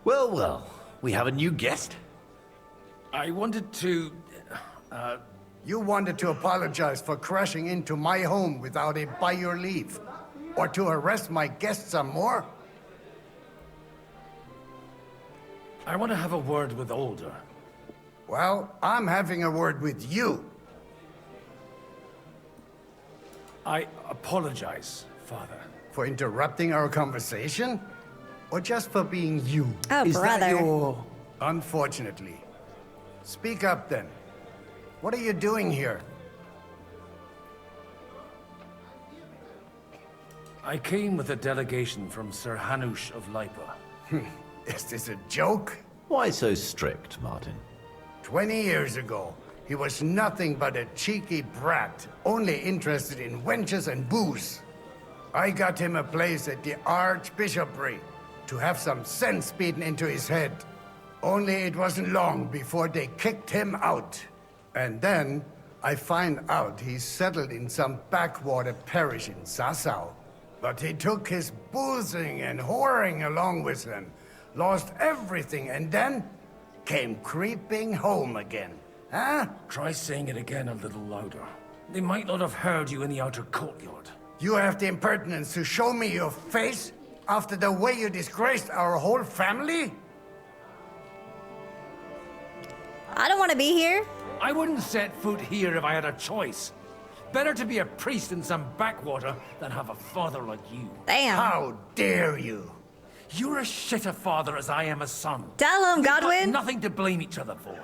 Well, well, we have a new guest. I wanted to... You wanted to apologize for crashing into my home without it by your leave. Or to arrest my guests some more? I want to have a word with Older. Well, I'm having a word with you. I apologize, Father. For interrupting our conversation? Or just for being you? Oh, Is brother. that your... Unfortunately. Speak up then. What are you doing here? I came with a delegation from Sir Hanush of Lipa. Is this a joke? Why so strict, Martin? 20 years ago, he was nothing but a cheeky brat, only interested in wenches and booze. I got him a place at the Archbishopric to have some sense beaten into his head. Only it wasn't long before they kicked him out. And then I find out he's settled in some backwater parish in Sassau. But he took his boozing and whoring along with him, lost everything, and then came creeping home again. Huh? Try saying it again a little louder. They might not have heard you in the outer courtyard. You have the impertinence to show me your face after the way you disgraced our whole family? I don't want to be here. I wouldn't set foot here if I had a choice. Better to be a priest in some backwater than have a father like you. Damn. How dare you? You're as shit a father as I am a son. Tell him, We've got Godwin. nothing to blame each other for.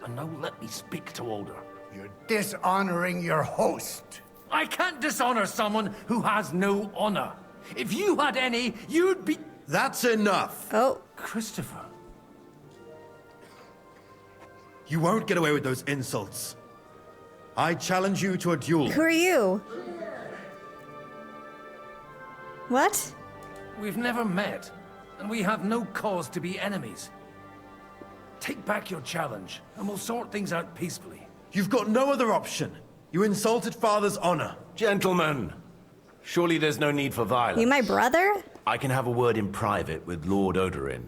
And now let me speak to Older. You're dishonoring your host. I can't dishonor someone who has no honor. If you had any, you'd be... That's enough. Oh. Christopher. You won't get away with those insults. I challenge you to a duel. Who are you? What? We've never met, and we have no cause to be enemies. Take back your challenge, and we'll sort things out peacefully. You've got no other option. You insulted Father's honor. Gentlemen, surely there's no need for violence. You my brother? I can have a word in private with Lord Odorin,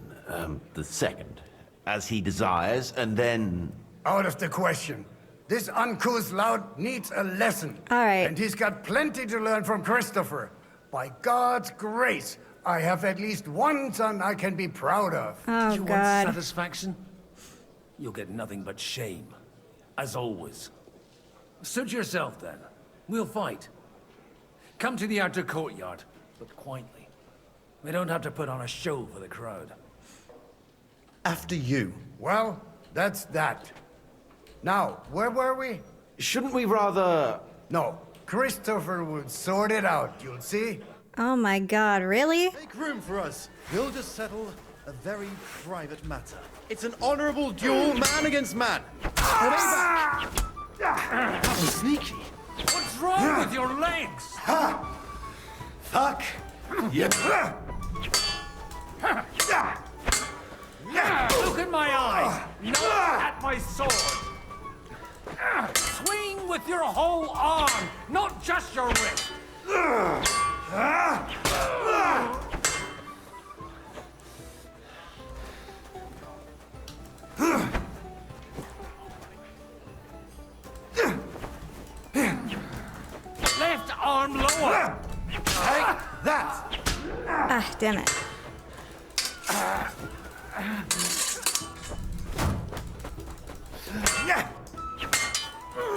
the second, as he desires, and then... Out of the question. This uncouth lout needs a lesson. All right. And he's got plenty to learn from Christopher. By God's grace, I have at least one son I can be proud of. Oh, you God. want satisfaction? You'll get nothing but shame. As always. Suit yourself, then. We'll fight. Come to the outer courtyard, but quietly. We don't have to put on a show for the crowd. After you. Well, that's that. Now, where were we? Shouldn't we rather... No, Christopher would sort it out, you'll see. Oh my God, really? Make room for us. We'll just settle a very private matter. It's an honorable duel, man against man. That was sneaky. What's wrong with your legs? Fuck. Yeah. Look in my eyes. Not at my sword. Swing with your whole arm, not just your wrist. Left arm lower. Take that. Ah, damn it.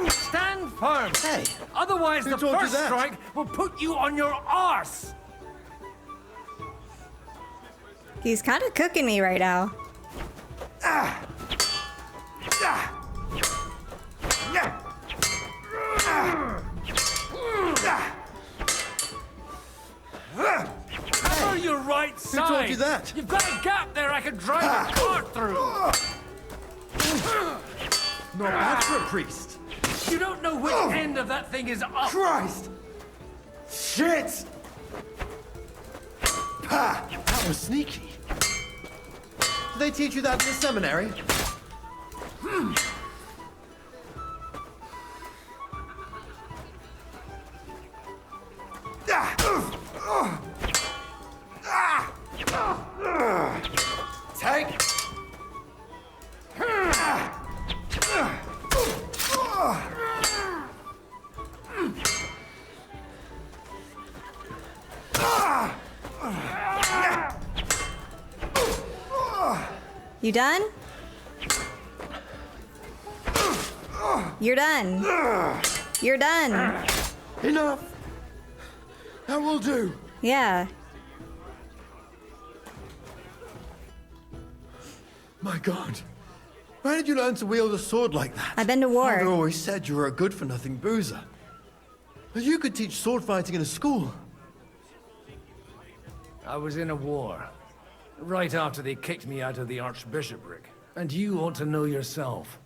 Stand firm. Hey, otherwise who the told you first that? strike will put you on your arse. He's kind of cooking me right now. Cover your right side. Who told you that? You've got a gap there I can drive a cart through. Not bad for a priest. You don't know which end of that thing is up. Christ! Shit! Ha! That was sneaky. Did they teach you that in the seminary? Take. You done? You're done. You're done. Enough. That will do. Yeah. My God. Where did you learn to wield a sword like that? I've been to war. Father always said you were a good-for-nothing boozer. But you could teach sword fighting in a school. I was in a war. Right after they kicked me out of the archbishopric. And you ought to know yourself.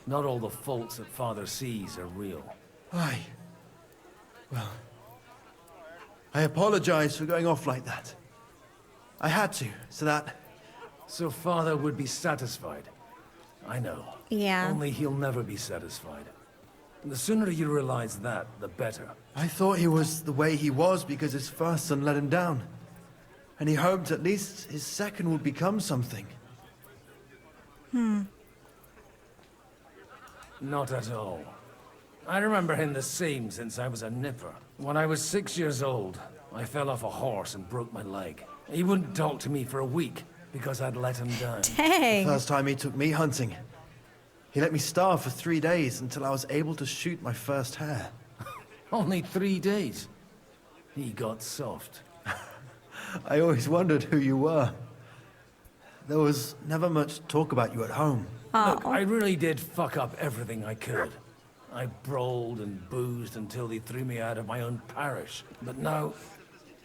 Not all the faults that Father sees are real. Aye. Well, I apologize for going off like that. I had to, so that... So Father would be satisfied. I know. Yeah. Only he'll never be satisfied. And the sooner you realize that, the better. I thought he was the way he was because his first son let him down. And he hoped at least his second would become something. Not at all. I remember him the same since I was a nipper. When I was 6 years old, I fell off a horse and broke my leg. He wouldn't talk to me for a week because I'd let him down. Dang. The first time he took me hunting, he let me starve for 3 days until I was able to shoot my first hare. Only 3 days. He got soft. I always wondered who you were. There was never much talk about you at home. Look, I really did fuck up everything I could. I brawled and boozed until they threw me out of my own parish. But now,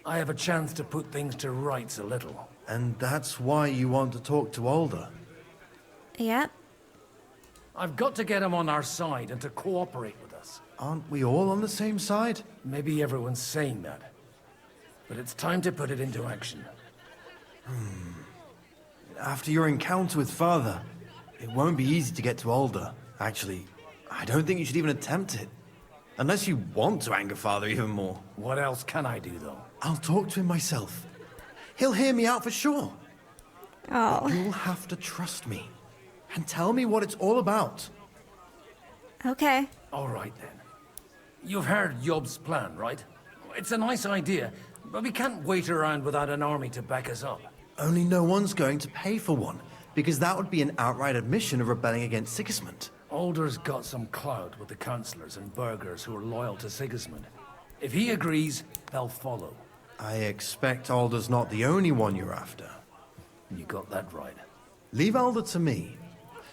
I have a chance to put things to rights a little. And that's why you want to talk to Alder. Yep. I've got to get him on our side and to cooperate with us. Aren't we all on the same side? Maybe everyone's saying that. But it's time to put it into action. After your encounter with Father, it won't be easy to get to Alder. Actually, I don't think you should even attempt it. Unless you want to anger Father even more. What else can I do, though? I'll talk to him myself. He'll hear me out for sure. Oh. But you'll have to trust me. and tell me what it's all about. Okay. All right, then. You've heard Yob's plan, right? It's a nice idea, but we can't wait around without an army to back us up. Only no one's going to pay for one, because that would be an outright admission of rebelling against Sigismund. Alder's got some clout with the councillors and burghers who are loyal to Sigismund. If he agrees, they'll follow. I expect Alder's not the only one you're after. You got that right. Leave Alder to me.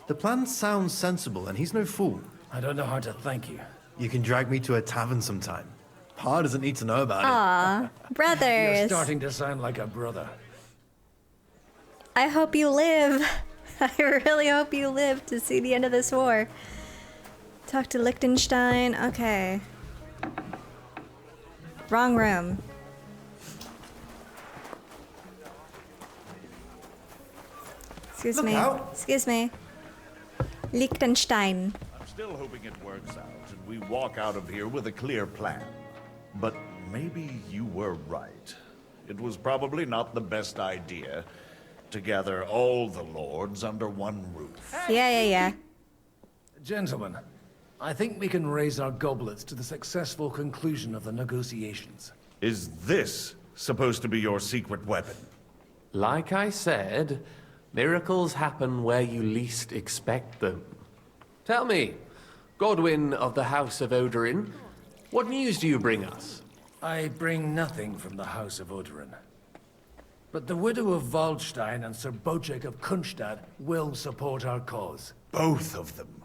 The plan sounds sensible, and he's no fool. I don't know how to thank you. You can drag me to a tavern sometime. Pa doesn't need to know about Aw, brothers. You're starting to sound like a brother. I hope you live. I really hope you live to see the end of this war. Talk to Liechtenstein. Okay. Wrong room. Excuse me. Excuse me. Liechtenstein. I'm still hoping it works out and we walk out of here with a clear plan. But maybe you were right. It was probably not the best idea to gather all the lords under one roof. Yeah. Gentlemen, I think we can raise our goblets to the successful conclusion of the negotiations. Is this supposed to be your secret weapon? Like I said, miracles happen where you least expect them. Tell me, Godwin of the House of Odorin, what news do you bring us? I bring nothing from the House of Odorin. But the widow of Waldstein and Sir Bojek of Kunstad will support our cause. Both of them?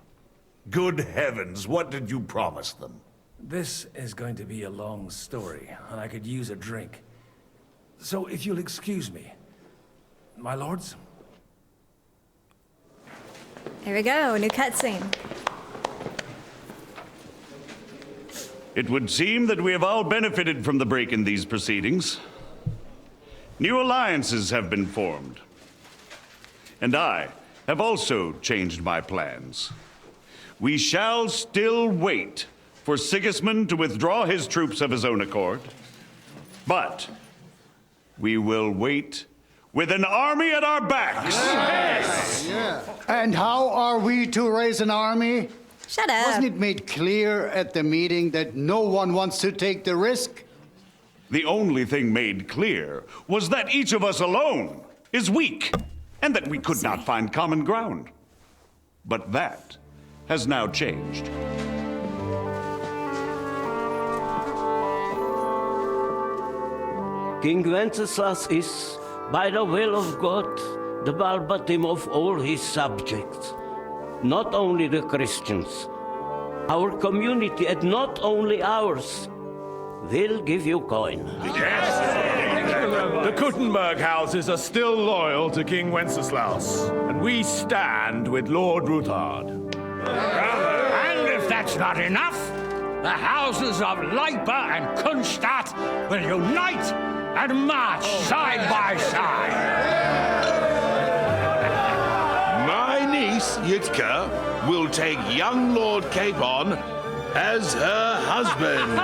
Good heavens, what did you promise them? This is going to be a long story, and I could use a drink. So if you'll excuse me, my lords? Here we go, new cutscene. It would seem that we have all benefited from the break in these proceedings. New alliances have been formed. And I have also changed my plans. We shall still wait for Sigismund to withdraw his troops of his own accord, but we will wait with an army at our backs. Yes. Yeah. And how are we to raise an army? Shut up. Wasn't it made clear at the meeting that no one wants to take the risk? The only thing made clear was that each of us alone is weak, and that we could not find common ground. But that has now changed. King Wenceslas is, by the will of God, the Balbatim of all his subjects. Not only the Christians, our community, and not only ours, will give you coin. The Kuttenberg houses are still loyal to King Wenceslaus, and we stand with Lord Ruthard. And if that's not enough, the houses of Leipa and Kunstadt will unite and march side by side. My niece, Yitka, will take young Lord Capon as her husband.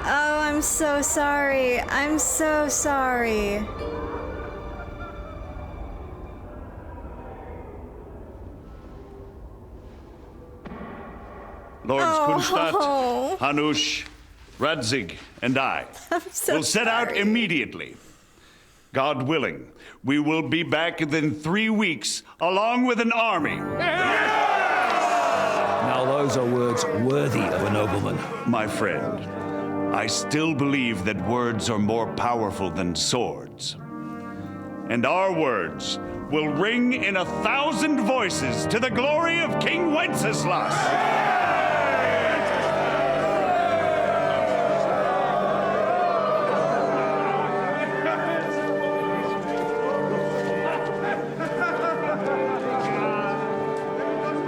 Oh, I'm so sorry. I'm so sorry. Lords Kunstadt, Oh. Hanush, Radzig, and I so will set out immediately. God willing, we will be back within 3 weeks, along with an army. Now those are words worthy of a nobleman. My friend, I still believe that words are more powerful than swords. And our words will ring in 1,000 voices to the glory of King Wenceslas.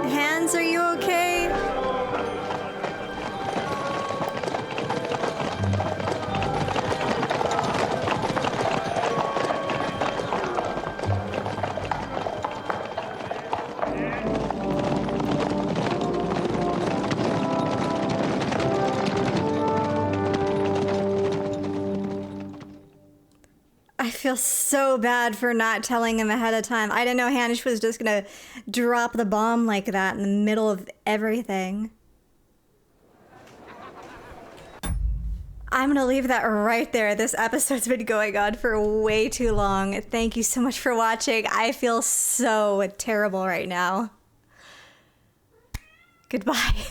Hands, are you okay? feel so bad for not telling him ahead of time. I didn't know Hanish was just gonna drop the bomb like that in the middle of everything. I'm gonna leave that right there. This episode's been going on for way too long. Thank you so much for watching. I feel so terrible right now. Goodbye.